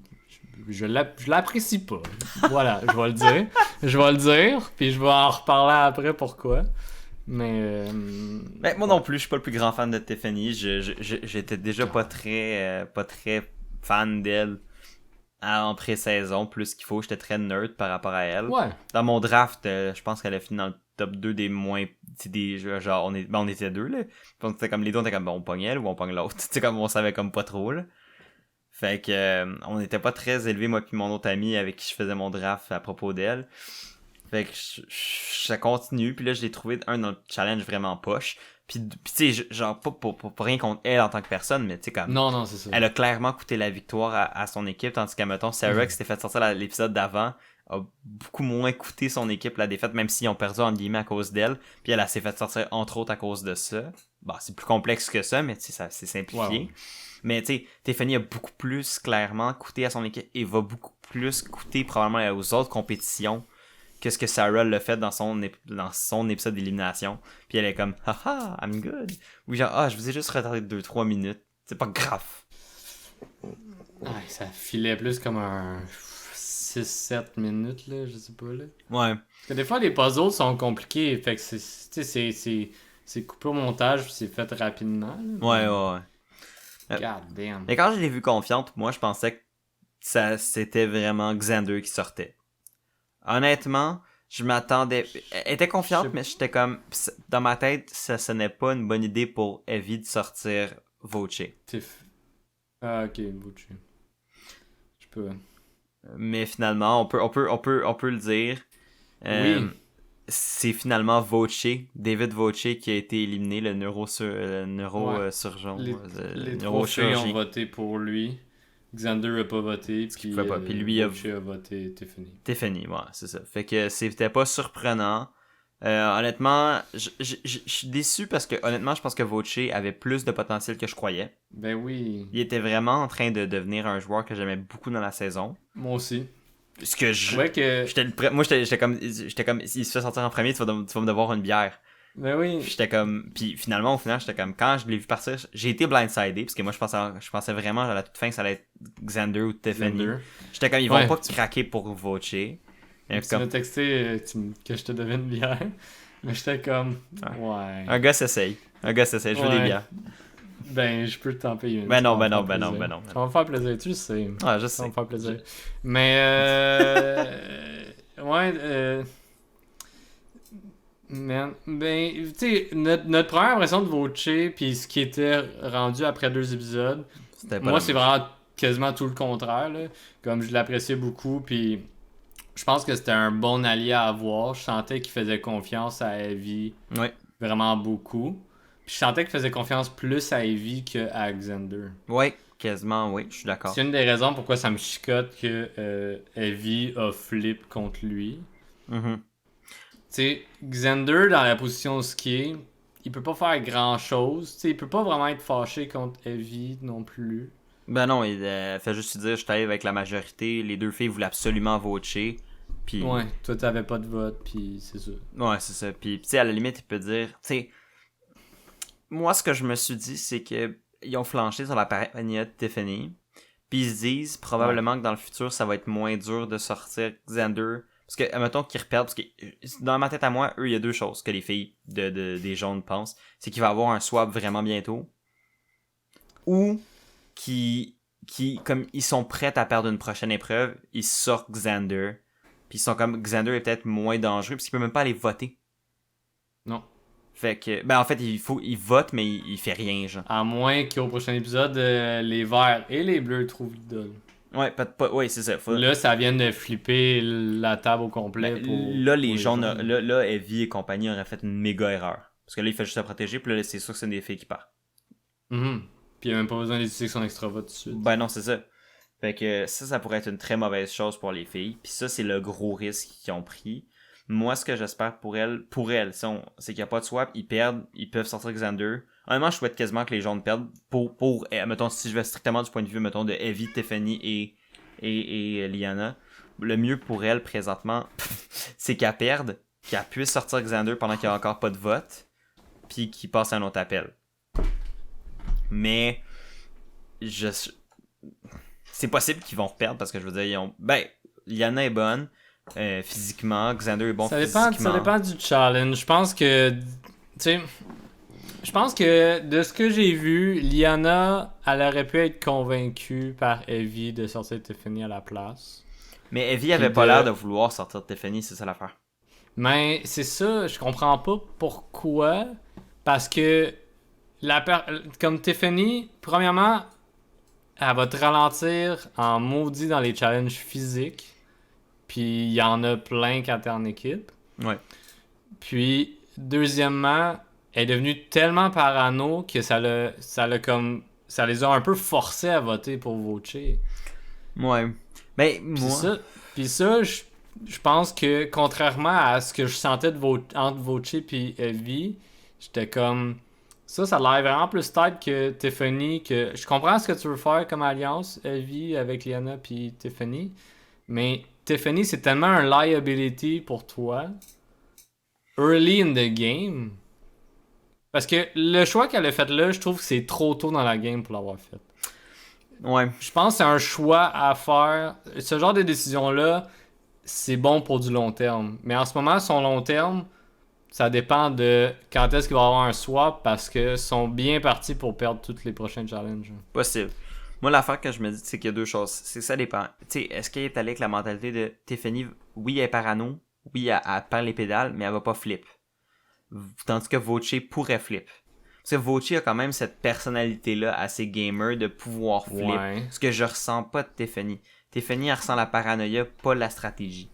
Je l'apprécie pas. Voilà, je vais le dire, puis je vais en reparler après pourquoi. Mais moi non plus, je suis pas le plus grand fan de Tiffany. J'étais déjà pas très fan d'elle en pré-saison, plus qu'il faut. J'étais très nerd par rapport à elle. Ouais. Dans mon draft, je pense qu'elle a fini dans le top 2 des moins... Genre, on était deux, là. Donc, c'était comme les deux, on était comme, bon, on pogne elle ou on pogne l'autre. Tu sais, comme on savait comme pas trop, là. Fait que on n'était pas très élevés, moi puis mon autre ami avec qui je faisais mon draft à propos d'elle. Fait que ça continue, puis là je l'ai trouvé un dans le challenge vraiment poche. Puis tu sais, genre pas pour rien contre elle en tant que personne, mais tu sais comme... Non, c'est ça. Elle a clairement coûté la victoire à son équipe, tandis qu'à mettons, Sarah qui s'était fait sortir l'épisode d'avant a beaucoup moins coûté son équipe la défaite, même s'ils ont perdu en guillemets à cause d'elle. Puis elle s'est fait sortir entre autres à cause de ça. Bon, c'est plus complexe que ça, mais tu sais, ça c'est simplifié. Ouais. Mais tu sais, Tiffany a beaucoup plus clairement coûté à son équipe et va beaucoup plus coûter probablement aux autres compétitions que ce que Sarah l'a fait dans son épisode d'élimination. Puis elle est comme, haha, I'm good. Ou genre, je vous ai juste retardé 2-3 minutes. C'est pas grave. Ça filait plus comme un 6-7 minutes, là, je sais pas, là. Ouais. Parce que des fois, les puzzles sont compliqués. Fait que c'est coupé au montage puis c'est fait rapidement. Là, ouais. God damn. Mais quand je l'ai vu confiante, moi je pensais que c'était vraiment Xander qui sortait. Honnêtement, je m'attendais... Elle était confiante, mais j'étais comme... Dans ma tête, ce n'est pas une bonne idée pour Evie de sortir Voce. Ok, Voce. Je peux... Mais finalement, on peut le dire. Oui. C'est finalement Voce, David Voce, qui a été éliminé, le neurosurgeon. Les trois filles ont voté pour lui. Xander a pas voté, puis lui Voce a voté Tiffany, ouais, c'est ça. Fait que c'était pas surprenant. Honnêtement, je suis déçu parce que honnêtement, je pense que Voce avait plus de potentiel que je croyais. Ben oui. Il était vraiment en train de devenir un joueur que j'aimais beaucoup dans la saison. Moi aussi. Parce que j'étais comme il se fait sortir en premier, tu vas me devoir une bière. Ben oui. J'étais comme... Puis finalement, au final, j'étais comme... Quand je l'ai vu partir, j'ai été blindsidé, parce que moi, je pensais vraiment à la toute fin que ça allait être Xander ou Tiffany. Xander. J'étais comme, ils vont pas craquer pour Voce. Tu m'as texté que je te devais une bière. Mais j'étais comme, ouais. Un gars s'essaye. Je veux des bières. Ben, je peux t'en payer une. Ben non. Ça va me faire plaisir, tu le sais. Ouais, je Ça va sais. me faire plaisir. Mais, ouais, man, ben, tu sais, notre première impression de Voce, puis ce qui était rendu après 2 épisodes, moi, c'est vraiment quasiment tout le contraire, là. Comme je l'appréciais beaucoup, puis je pense que c'était un bon allié à avoir. Je sentais qu'il faisait confiance à Evie vraiment beaucoup. Puis je sentais qu'il faisait confiance plus à Evie qu'à Xander. Ouais, quasiment, oui, je suis d'accord. C'est une des raisons pourquoi ça me chicote que Evie a flip contre lui. Mm-hmm. Tu sais, Xander, dans la position où il est, il peut pas faire grand-chose. Tu sais, il peut pas vraiment être fâché contre Evie non plus. Ben non, il fait juste dire, je suis allé avec la majorité, les 2 filles voulaient absolument voter. Puis... Ouais, toi t'avais pas de vote, puis c'est ça. Ouais, c'est ça. Puis, tu sais, à la limite, il peut dire, tu sais, moi, ce que je me suis dit, c'est que ils ont flanché sur la paranoïa de Tiffany. Puis ils se disent probablement que dans le futur, ça va être moins dur de sortir Xander. Parce que, admettons qu'ils reperdent, parce que dans ma tête à moi, eux, il y a 2 choses que les filles des jaunes pensent. C'est qu'il va y avoir un swap vraiment bientôt. Ou qui comme ils sont prêts à perdre une prochaine épreuve, ils sortent Xander. Puis ils sont comme, Xander est peut-être moins dangereux, parce qu'il peut même pas aller voter. Non. Fait que, ben en fait, il vote, mais il fait rien, genre. À moins qu'au prochain épisode, les verts et les bleus trouvent l'idole. Ouais, ouais, c'est ça. Là, ça vient de flipper la table au complet. Ben, là, les jaunes, là, Evie et compagnie auraient fait une méga erreur. Parce que là, il fait juste se protéger, puis là, c'est sûr que c'est des filles qui partent. Mm-hmm. Puis il n'y a même pas besoin d'utiliser son extra vote tout de suite. Ben non, c'est ça. Fait que ça pourrait être une très mauvaise chose pour les filles. Puis ça, c'est le gros risque qu'ils ont pris. Moi, ce que j'espère pour elles, c'est qu'il n'y a pas de swap, ils perdent, ils peuvent sortir Xander. Honnêtement, je souhaite quasiment que les jaunes perdent mettons, si je vais strictement du point de vue, mettons, de Evie, Tiffany et Liana. Le mieux pour elles, présentement, c'est qu'elles perdent, qu'elles puissent sortir Xander pendant qu'il n'y a encore pas de vote, puis qu'ils passent un autre appel. Mais, c'est possible qu'ils vont perdre, parce que je veux dire, Liana est bonne, physiquement, Xander est bon physiquement. Ça dépend du challenge. Je pense que, de ce que j'ai vu, Liana, elle aurait pu être convaincue par Evie de sortir Tiffany à la place. Mais Evie avait pas l'air de vouloir sortir Tiffany, c'est ça l'affaire. Mais c'est ça, je comprends pas pourquoi. Parce que, comme Tiffany, premièrement, elle va te ralentir en maudit dans les challenges physiques. Puis il y en a plein quand t'es en équipe. Ouais. Puis, deuxièmement, elle est devenue tellement parano que ça les a un peu forcés à voter pour Voce. Ouais. Mais moi... Puis ça, je pense que contrairement à ce que je sentais entre Voce et Evie, j'étais comme... Ça a l'air vraiment plus tight que Tiffany. Que je comprends ce que tu veux faire comme alliance, Evie, avec Liana puis Tiffany. Mais Tiffany, c'est tellement un liability pour toi. Early in the game. Parce que le choix qu'elle a fait là, je trouve que c'est trop tôt dans la game pour l'avoir fait. Ouais. Je pense que c'est un choix à faire. Ce genre de décision-là, c'est bon pour du long terme. Mais en ce moment, son long terme, ça dépend de quand est-ce qu'il va y avoir un swap parce que sont bien partis pour perdre tous les prochains challenges. Possible. Moi, l'affaire que je me dis, c'est qu'il y a 2 choses. C'est ça dépend. Tu sais, est-ce qu'elle est allée avec la mentalité de Tiffany, oui, elle est parano, oui, elle perd les pédales, mais elle va pas flip. Tandis que Voce pourrait flip. Parce que Voce a quand même cette personnalité-là assez gamer de pouvoir flip. Ouais. Ce que je ressens pas de Tiffany. Tiffany, elle ressent la paranoïa, pas la stratégie.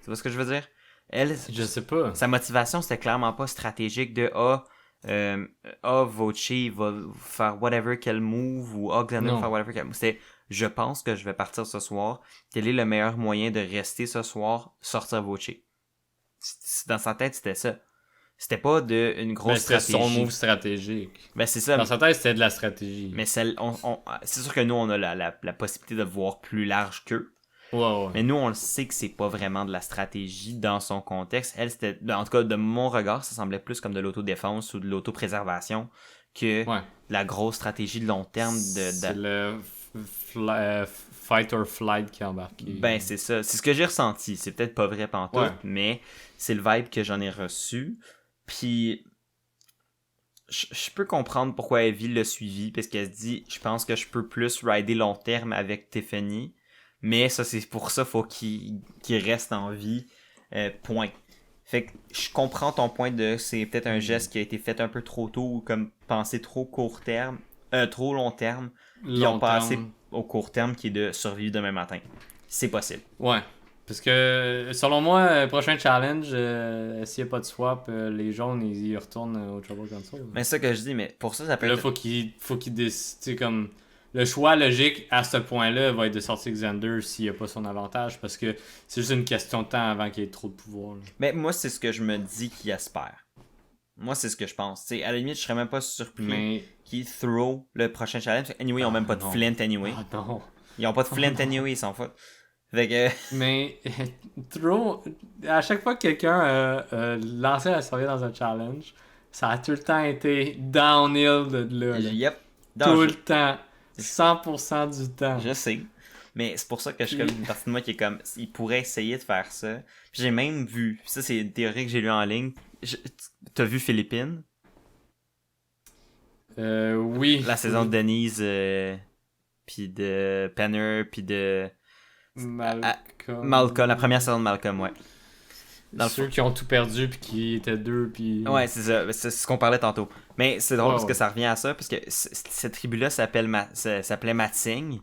Tu vois ce que je veux dire? Elle, je sais pas. Sa motivation, c'était clairement pas stratégique de Voce va faire whatever qu'elle move ou Xander va faire whatever qu'elle move. C'était je pense que je vais partir ce soir. Quel est le meilleur moyen de rester ce soir? Sortir Voce. Dans sa tête, c'était ça. C'était pas une grosse stratégie. C'était son move stratégique. Ben, c'est ça. Dans sa tête, c'était de la stratégie. Mais c'est sûr que nous, on a la possibilité de voir plus large qu'eux. Ouais. Mais nous, on le sait que c'est pas vraiment de la stratégie dans son contexte. Elle, c'était, en tout cas, de mon regard, ça semblait plus comme de l'autodéfense ou de l'autopréservation que Ouais. la grosse stratégie de long terme C'est le fight or flight qui est embarqué. Ben, c'est ça. C'est ce que j'ai ressenti. C'est peut-être pas vrai pantoute, Ouais. mais c'est le vibe que j'en ai reçu. Puis, je peux comprendre pourquoi Evie l'a suivi, parce qu'elle se dit, je pense que je peux plus rider long terme avec Tiffany, mais ça, c'est pour ça, faut qu'il reste en vie, point. Fait que je comprends ton point de, c'est peut-être un geste qui a été fait un peu trop tôt, ou comme pensé trop court terme, trop long terme, ils ont passé au court terme qui est de survivre demain matin. C'est possible. Ouais. Parce que, selon moi, prochain challenge, s'il n'y a pas de swap, les jaunes, ils y retournent au Trouble Console. Mais c'est ça que je dis, mais pour ça peut Là, être... faut qu'il décide, comme... Le choix logique à ce point-là va être de sortir Xander s'il n'y a pas son avantage, parce que c'est juste une question de temps avant qu'il y ait trop de pouvoir. Là. Mais moi, c'est ce que je me dis qu'il espère. Moi, c'est ce que je pense. T'sais, à la limite, je serais même pas surpris qu'ils throw le prochain challenge. Anyway, ils ont même pas de flint anyway. Ah non. Ils ont pas de flint anyway, ils s'en foutent. Fait que... Mais throw... À chaque fois que quelqu'un a lancé la survie dans un challenge, ça a tout le temps été downhill de là. Yep. Tout le temps. 100% du temps. Je sais. Mais c'est pour ça que je suis comme une partie de moi qui est comme, il pourrait essayer de faire ça. Puis j'ai même vu, ça c'est une théorie que j'ai lue en ligne. T'as vu Philippines? Oui. La saison de Denise, puis de Penner, puis de Malcolm, la première saison de Malcolm, ouais. Dans ceux qui ont tout perdu puis qui étaient deux puis... Ouais, c'est ça, c'est ce qu'on parlait tantôt. Mais c'est drôle parce que ça revient à ça, parce que cette tribu-là s'appelait Matsing,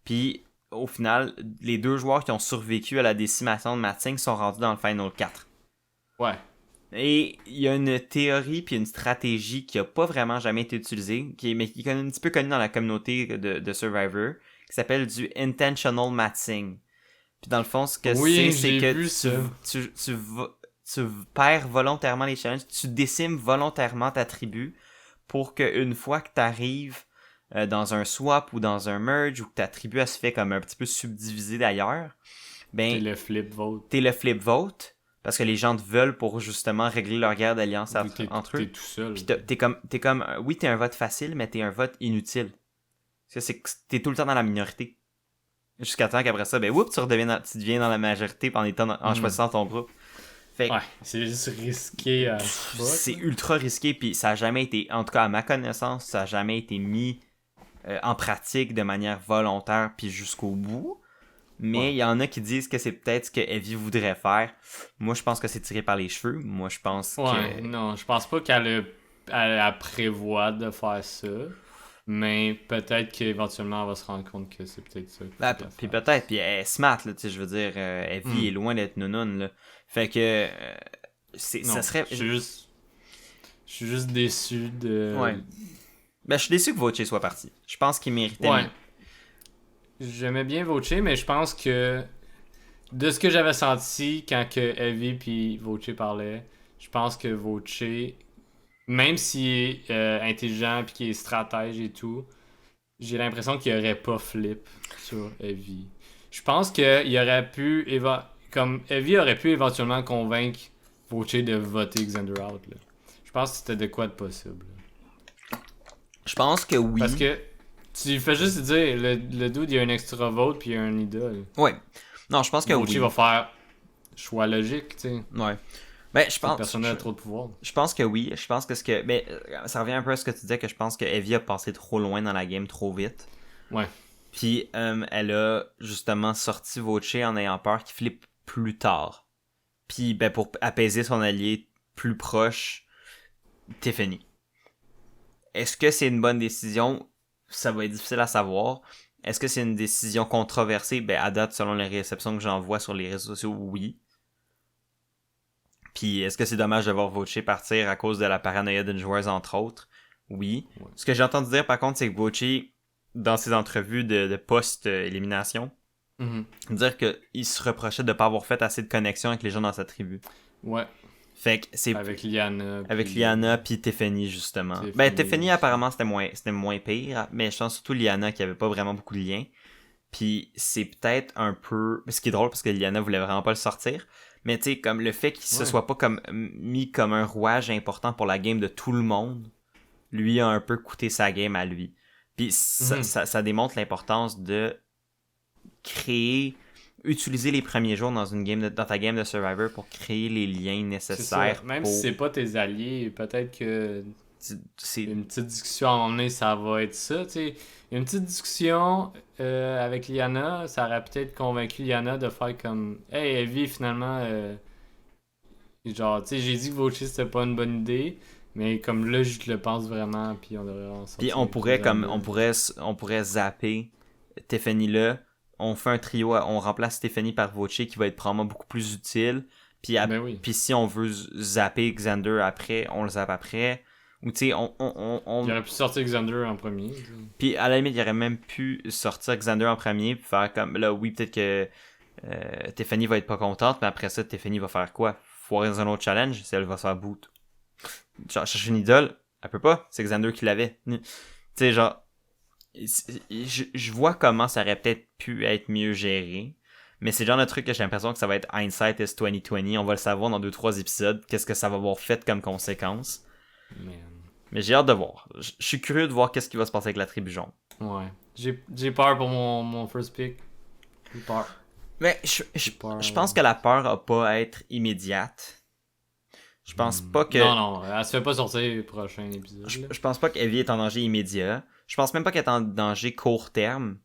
puis au final, les deux joueurs qui ont survécu à la décimation de Matsing sont rendus dans le Final 4. Ouais. Et il y a une théorie puis une stratégie qui a pas vraiment jamais été utilisée, mais qui est un petit peu connue dans la communauté de Survivor, qui s'appelle du Intentional Matsing. Puis dans le fond, ce que c'est que tu perds volontairement les challenges, tu décimes volontairement ta tribu pour qu'une fois que tu arrives dans un swap ou dans un merge ou que ta tribu elle se fait comme un petit peu subdivisée d'ailleurs, ben t'es le flip vote parce que les gens te veulent pour justement régler leur guerre d'alliance entre eux. T'es tout seul. Puis t'es comme oui, t'es un vote facile, mais t'es un vote inutile. Parce que t'es tout le temps dans la minorité. Jusqu'à temps qu'après ça, ben whoop, tu deviens dans la majorité en choisissant ton groupe. Fait, ouais, c'est juste risqué à... C'est ultra risqué, puis ça a jamais été, en tout cas à ma connaissance, ça a jamais été mis en pratique de manière volontaire puis jusqu'au bout. Mais il y en a qui disent que c'est peut-être ce que Evie voudrait faire. Moi, je pense que c'est tiré par les cheveux. Moi, je pense que... Non, je pense pas qu'elle prévoit de faire ça. Mais peut-être qu'éventuellement, elle va se rendre compte que c'est peut-être ça. Puis peut-être, puis elle est smart, là, tu sais, je veux dire, Evie est loin d'être nounoune, là. Fait que, ça serait... Je suis juste déçu de... Ouais. Ben, je suis déçu que Voce soit parti. Je pense qu'il méritait mieux. J'aimais bien Voce, mais je pense que de ce que j'avais senti quand que Evie puis Voce parlaient, je pense que Voce, même s'il est intelligent puis qu'il est stratège et tout, j'ai l'impression qu'il aurait pas flip sur Evie. Je pense qu'il aurait pu comme Evie aurait pu éventuellement convaincre Voce de voter Xander out. Là. Je pense que c'était de quoi de possible. Là. Je pense que oui. Parce que tu fais juste dire, le dude, il y a un extra vote puis il y a un idole. Ouais. Non, je pense que Voce oui. va faire choix logique, tu sais. Ouais. Ben, je pense... Personne n'a trop de pouvoir. Je pense que oui. Je pense que ben, ça revient un peu à ce que tu disais, que je pense que Evie a passé trop loin dans la game trop vite. Ouais. Puis, elle a justement sorti Voce en ayant peur qu'il flippe plus tard. Puis, ben, pour apaiser son allié plus proche, Tiffany. Est-ce que c'est une bonne décision? Ça va être difficile à savoir. Est-ce que c'est une décision controversée? Ben, à date, selon les réceptions que j'en vois sur les réseaux sociaux, oui. Puis, est-ce que c'est dommage de voir Voce partir à cause de la paranoïa d'une joueuse, entre autres? Oui. Ouais. Ce que j'ai entendu dire, par contre, c'est que Voce, dans ses entrevues de post-élimination, dire qu'il se reprochait de ne pas avoir fait assez de connexion avec les gens dans sa tribu. Ouais. Fait que c'est... Avec Liana. Avec Liana puis Tiffany, justement. Ben, Tiffany, apparemment, c'était moins pire. Mais je pense surtout Liana qui avait pas vraiment beaucoup de liens. Puis c'est peut-être un peu... Ce qui est drôle parce que Lyanna voulait vraiment pas le sortir. Mais tu sais, comme le fait qu'il se soit pas comme mis comme un rouage important pour la game de tout le monde, lui a un peu coûté sa game à lui. Puis ça démontre l'importance de utiliser les premiers jours dans ta game de Survivor pour créer les liens nécessaires. Même si c'est pas tes alliés, peut-être que une petite discussion à un moment donné, ça va être ça, tu sais. Une petite discussion avec Lyanna, ça aurait peut-être convaincu Lyanna de faire comme « Hey, Evie, finalement, genre, tu sais, j'ai dit que Vochi, c'était pas une bonne idée, mais comme là, je le pense vraiment, puis on devrait en sortir. » Puis on pourrait zapper Tiffany là, on fait un trio, on remplace Stephanie par Vochi qui va être probablement beaucoup plus utile. Puis puis si on veut zapper Xander après, on le zappe après. Ou tu sais, Il aurait pu sortir Xander en premier. Puis à la limite, il aurait même pu sortir Xander en premier, puis faire comme, là, oui, peut-être que Tiffany va être pas contente, mais après ça, Tiffany va faire quoi? Foirer dans un autre challenge, si elle va se faire boot. Genre, chercher une idole, elle peut pas, c'est Xander qui l'avait. Tu sais, genre, je vois comment ça aurait peut-être pu être mieux géré, mais c'est le genre de truc que j'ai l'impression que ça va être hindsight is 2020, on va le savoir dans 2-3 épisodes, qu'est-ce que ça va avoir fait comme conséquence. Mais j'ai hâte de voir. Je suis curieux de voir qu'est-ce qui va se passer avec la tribu jaune. Ouais. J'ai peur pour mon first pick. J'ai peur. Mais je pense que la peur a pas à être immédiate. Je pense pas que... Non, elle se fait pas sortir le prochain épisode. Je pense pas qu'Evie est en danger immédiat. Je pense même pas qu'elle est en danger court terme.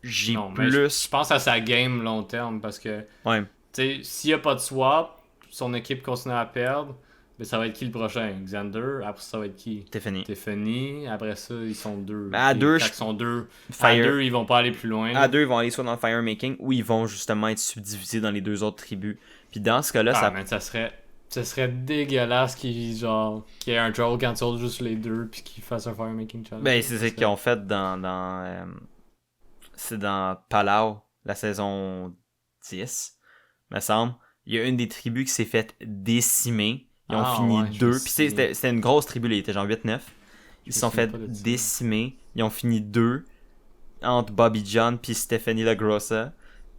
Je pense à sa game long terme parce que... Ouais. Tu sais, s'il y a pas de swap, son équipe continue à perdre. Mais ça va être qui le prochain? Xander, après ça va être qui? Tiffany, après ça ils sont deux. À deux, ils sont deux. À deux, ils vont pas aller plus loin. À deux, ils vont aller soit dans le firemaking ou ils vont justement être subdivisés dans les deux autres tribus. Puis dans ce cas-là, mais ça serait dégueulasse qu'il y ait un troll cancel juste les deux puis qu'ils fassent un firemaking challenge. Ben c'est ce qu'ils ont fait c'est dans Palau, la saison 10, me semble. Il y a une des tribus qui s'est faite décimer. Ils ont fini 2. Puis c'était une grosse tribu, ils étaient genre 8-9. Ils se sont fait décimer. Ils ont fini 2 entre Bobby John puis Stephanie LaGrossa.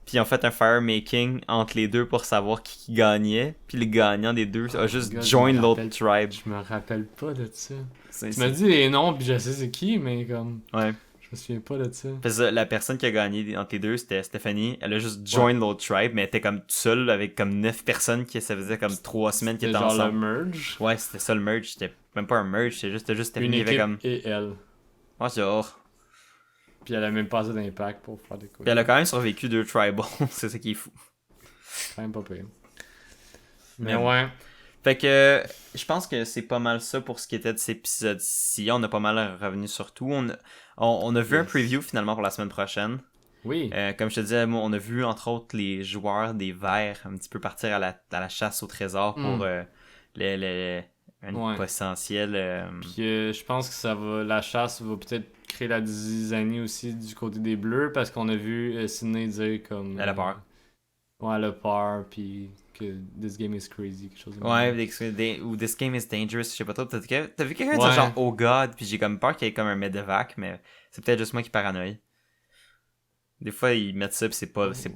Puis ils ont fait un firemaking entre les deux pour savoir qui gagnait. Puis le gagnant des deux a juste join l'autre tribe. Je me rappelle pas de ça. Tu m'as dit les noms puis je sais c'est qui, mais comme... Ouais. Je me souviens pas de ça. Parce que la personne qui a gagné entre les deux, c'était Stephanie. Elle a juste join l'autre tribe, mais elle était comme toute seule avec comme 9 personnes qui ça faisait comme 3 semaines qui étaient ensemble. C'était genre le merge? Ouais, c'était ça le merge. C'était même pas un merge, c'était juste Stephanie. Une équipe comme... et elle. Ouais, genre. Puis elle a même pas assez d'impact pour faire des coups. Puis elle a quand même survécu 2 tribals. C'est ça qui est fou. Quand même pas pire. Mais ouais. Fait que je pense que c'est pas mal ça pour ce qui était de cet épisode-ci. On a pas mal revenu sur tout. On a vu un preview finalement pour la semaine prochaine. Oui. Comme je te disais, moi, on a vu entre autres les joueurs des Verts un petit peu partir à la chasse au trésor pour un potentiel. Puis je pense que la chasse va peut-être créer la zizanie aussi du côté des Bleus parce qu'on a vu Sydney dire comme. Elle a peur. Ouais, elle a peur, puis que this game is crazy, quelque chose comme ça. Ou this game is dangerous, je sais pas trop. T'as vu quelqu'un dire genre oh god, puis j'ai comme peur qu'il y ait comme un medevac, mais c'est peut-être juste moi qui paranoïe. Des fois ils mettent ça, puis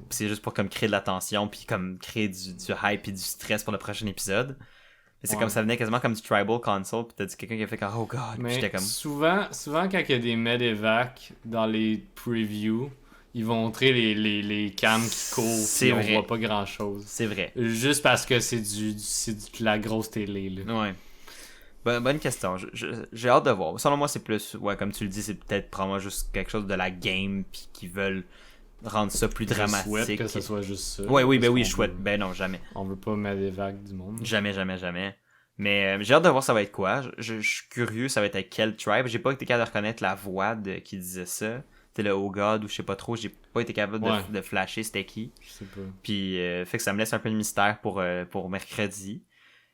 c'est juste pour comme créer de l'attention, puis comme créer du hype et du stress pour le prochain épisode. Mais c'est comme ça venait quasiment comme du tribal console, puis t'as dit quelqu'un qui a fait comme oh god, puis j'étais comme. Souvent quand il y a des medevacs dans les previews, ils vont montrer les cams qui courent, puis on voit pas grand chose. C'est vrai. Juste parce que c'est de la grosse télé, là. Ouais. Bonne question. J'ai hâte de voir. Selon moi, c'est plus, comme tu le dis, c'est peut-être probablement juste quelque chose de la game, puis qu'ils veulent rendre ça plus dramatique. Je souhaite que ce soit juste ça. Oui, je souhaite. Ben non, jamais. On veut pas mettre des vagues du monde. Jamais. Mais j'ai hâte de voir ça va être quoi. Je suis curieux, ça va être avec quel tribe. J'ai pas été capable de reconnaître la voix qui disait ça. C'était le Oh God ou je sais pas trop, j'ai pas été capable de flasher c'était qui. Je sais pas. Puis fait que ça me laisse un peu de mystère pour mercredi.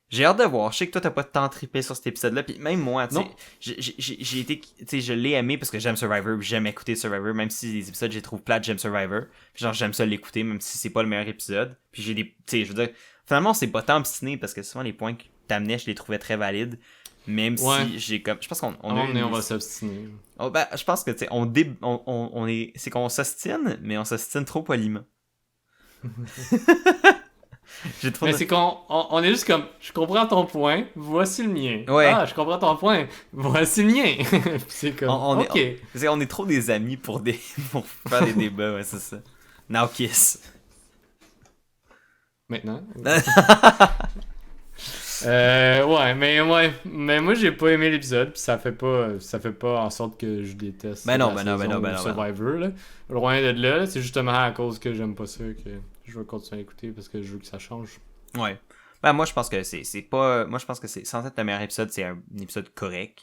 J'ai hâte de voir. Je sais que toi t'as pas tant trippé sur cet épisode-là, puis même moi, tu sais, j'ai été, tu sais, je l'ai aimé parce que j'aime Survivor, j'aime écouter Survivor, même si les épisodes je les trouve plates, j'aime Survivor. Puis genre j'aime ça l'écouter même si c'est pas le meilleur épisode. Puis j'ai des, tu sais, je veux dire, finalement c'est pas tant obstiné parce que souvent les points que t'amenais je les trouvais très valides. Même Ouais. si j'ai comme... Je pense qu'on À un moment a donné, une... on va s'obstiner. Oh, ben, je pense que, tu sais, on est... C'est qu'on s'ostine, mais on s'ostine trop poliment. J'ai trop Mais de... c'est on est juste comme, je comprends ton point, voici le mien. Ouais. Ah, je comprends ton point, voici le mien. Puis c'est comme, On est, ok. on est trop des amis pour des pour faire des débats, ouais, c'est ça. Now kiss. Maintenant. Ouais, mais moi j'ai pas aimé l'épisode, puis ça fait pas en sorte que je déteste Ben non, la ben non, ben saison non, ben ou non, ben non. Survivor, là. Loin de là, c'est justement à cause que j'aime pas ça que je veux continuer à écouter parce que je veux que ça change. Ouais. Ben moi je pense que c'est pas moi je pense que c'est sans être le meilleur épisode, c'est un épisode correct.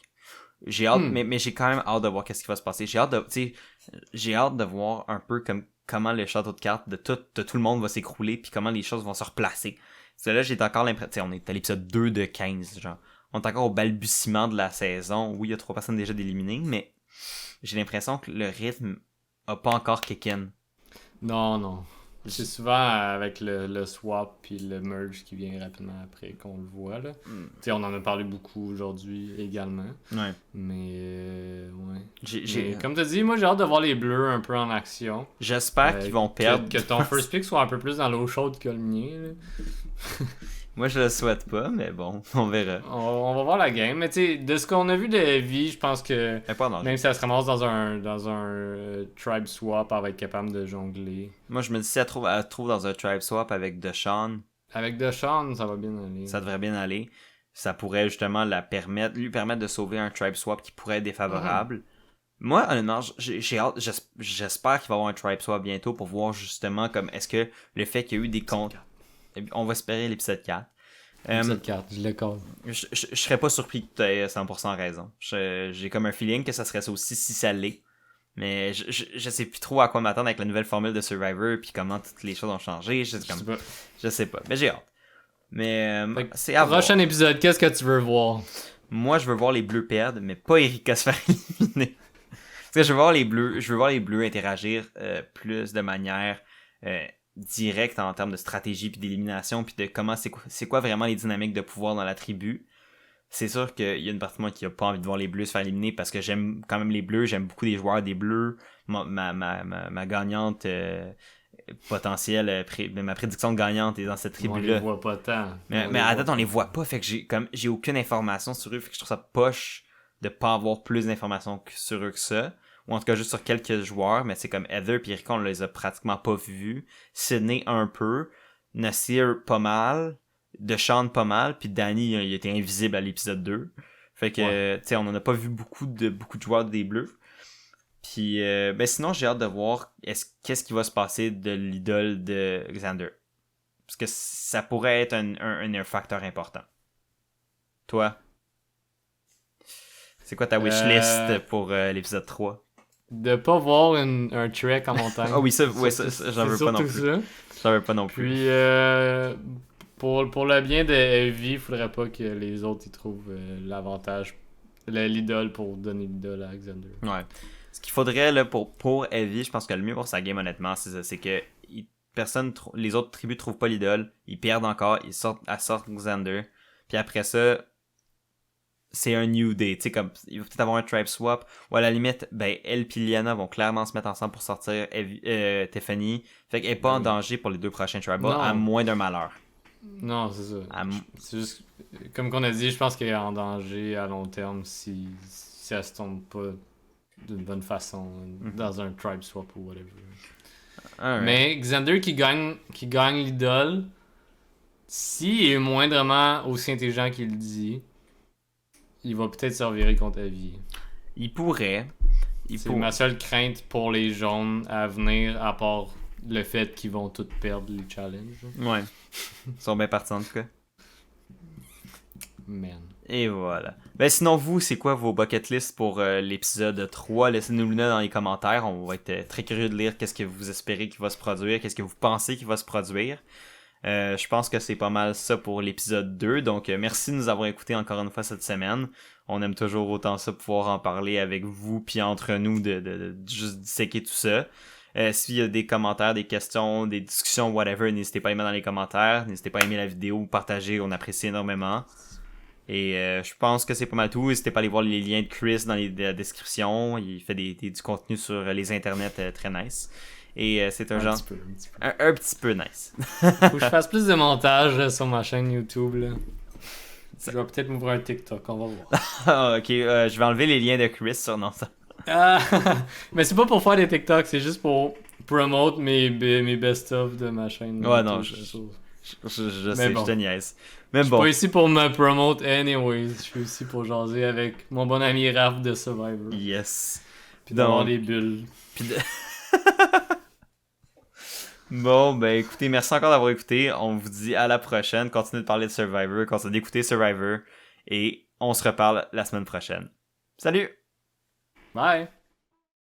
J'ai hâte mais j'ai quand même hâte de voir qu'est-ce qui va se passer. J'ai hâte de voir un peu comme comment le château de cartes de tout le monde va s'écrouler puis comment les choses vont se replacer. Parce que là, j'ai encore l'impression, on est à l'épisode 2 de 15, genre. On est encore au balbutiement de la saison. Oui, il y a 3 personnes déjà d'éliminées, mais j'ai l'impression que le rythme a pas encore kick-in. Non. C'est souvent avec le swap puis le merge qui vient rapidement après qu'on le voit, là. Tu sais, on en a parlé beaucoup aujourd'hui également. Ouais. Mais, ouais. J'ai... Mais, comme tu dis, moi j'ai hâte de voir les bleus un peu en action. J'espère qu'ils vont perdre. Que ton first pick soit un peu plus dans l'eau chaude que le mien, là. Moi, je le souhaite pas, mais bon, on verra. On va voir la game. Mais tu sais, de ce qu'on a vu de Evie, je pense que même si elle se ramasse dans un tribe swap, elle va être capable de jongler. Moi, je me dis, si elle trouve dans un tribe swap avec Deshaun, avec Deshaun, ça va bien aller. ça devrait bien aller. Ça pourrait justement lui permettre de sauver un tribe swap qui pourrait être défavorable. Moi, honnêtement, j'ai hâte, j'espère qu'il va y avoir un tribe swap bientôt pour voir justement comme est-ce que le fait qu'il y a eu des comptes. On va espérer l'épisode 4. L'épisode 4, je le code. Je serais pas surpris que tu aies 100% raison. J'ai comme un feeling que ça serait ça aussi si ça l'est. Mais je sais plus trop à quoi m'attendre avec la nouvelle formule de Survivor puis comment toutes les choses ont changé. Je sais pas. Mais j'ai hâte. Mais c'est à voir. Prochain épisode, qu'est-ce que tu veux voir? Moi, je veux voir les Bleus perdre, mais pas Erika se faire éliminer. Parce que je veux voir les Bleus interagir plus de manière directe en termes de stratégie puis d'élimination puis de comment c'est quoi vraiment les dynamiques de pouvoir dans la tribu. C'est sûr qu'il y a une partie de moi qui a pas envie de voir les Bleus se faire éliminer parce que j'aime quand même les Bleus, j'aime beaucoup les joueurs des Bleus. Ma gagnante potentielle, ma prédiction de gagnante est dans cette tribu-là. On les voit pas tant. Mais à date, on les voit pas, fait que j'ai aucune information sur eux, fait que je trouve ça poche de pas avoir plus d'informations sur eux que ça. Ou en tout cas juste sur quelques joueurs, mais c'est comme Heather et Erika, on les a pratiquement pas vus. Sydney un peu, Nasir pas mal, Deshaun pas mal, puis Danny il était invisible à l'épisode 2. Fait que tu sais, on en a pas vu beaucoup de joueurs des Bleus. Puis ben sinon j'ai hâte de voir qu'est-ce qui va se passer de l'idole de Xander. Parce que ça pourrait être un facteur important. Toi? C'est quoi ta wishlist pour l'épisode 3? De pas voir un trek en montagne. Ah oui, ça j'en veux pas non plus. Ça. J'en veux pas non plus. Puis, pour le bien de Evie, il faudrait pas que les autres ils trouvent l'avantage, l'idole pour donner l'idole à Xander. Ouais. Ce qu'il faudrait là, pour Evie, je pense que le mieux pour sa game, honnêtement, c'est ça. C'est que les autres tribus trouvent pas l'idole, ils perdent encore, elle sort Xander. Puis après ça, c'est un new day, tu sais, comme il va peut-être avoir un tribe swap, ou à la limite, ben elle et Liana vont clairement se mettre ensemble pour sortir Tiffany, fait qu'elle est pas en danger pour les 2 prochains tribals, à moins d'un malheur. Non, c'est ça. C'est juste, comme qu'on a dit, je pense qu'elle est en danger à long terme si elle se tombe pas d'une bonne façon dans un tribe swap ou whatever. Right. Mais Xander qui gagne l'idole, s'il est moindrement aussi intelligent qu'il le dit, il va peut-être se revirer contre Evie. Il pourrait. C'est ma seule crainte pour les jaunes à venir, à part le fait qu'ils vont tous perdre les challenges. Ouais. Ils sont bien partis en tout cas. Man. Et voilà. Ben sinon, vous, c'est quoi vos bucket lists pour l'épisode 3? Laissez-nous le know dans les commentaires. On va être très curieux de lire qu'est-ce que vous espérez qui va se produire, qu'est-ce que vous pensez qui va se produire. Je pense que c'est pas mal ça pour l'épisode 2. Donc, merci de nous avoir écoutés encore une fois cette semaine. On aime toujours autant ça, pouvoir en parler avec vous, puis entre nous, de juste disséquer tout ça. S'il y a des commentaires, des questions, des discussions, whatever, n'hésitez pas à les mettre dans les commentaires. N'hésitez pas à aimer la vidéo ou partager, on apprécie énormément. Et je pense que c'est pas mal tout. N'hésitez pas à aller voir les liens de Chris dans les descriptions. Il fait du contenu sur les internets très nice. Et c'est un genre... Un petit peu nice. Faut que je fasse plus de montage là, sur ma chaîne YouTube. Là. Je vais peut-être m'ouvrir un TikTok, on va voir. Ok, je vais enlever les liens de Chris sur non ça. Mais c'est pas pour faire des TikTok, c'est juste pour promote mes best-of de ma chaîne. Ouais, non, je sais, bon. je te niaise. Mais Je suis pas ici pour me promote anyways, je suis ici pour jaser avec mon bon ami Raph de Survivor. Yes. Puis d'avoir des bulles. Bon, ben écoutez, merci encore d'avoir écouté. On vous dit à la prochaine. Continuez de parler de Survivor, continuez d'écouter Survivor. Et on se reparle la semaine prochaine. Salut! Bye!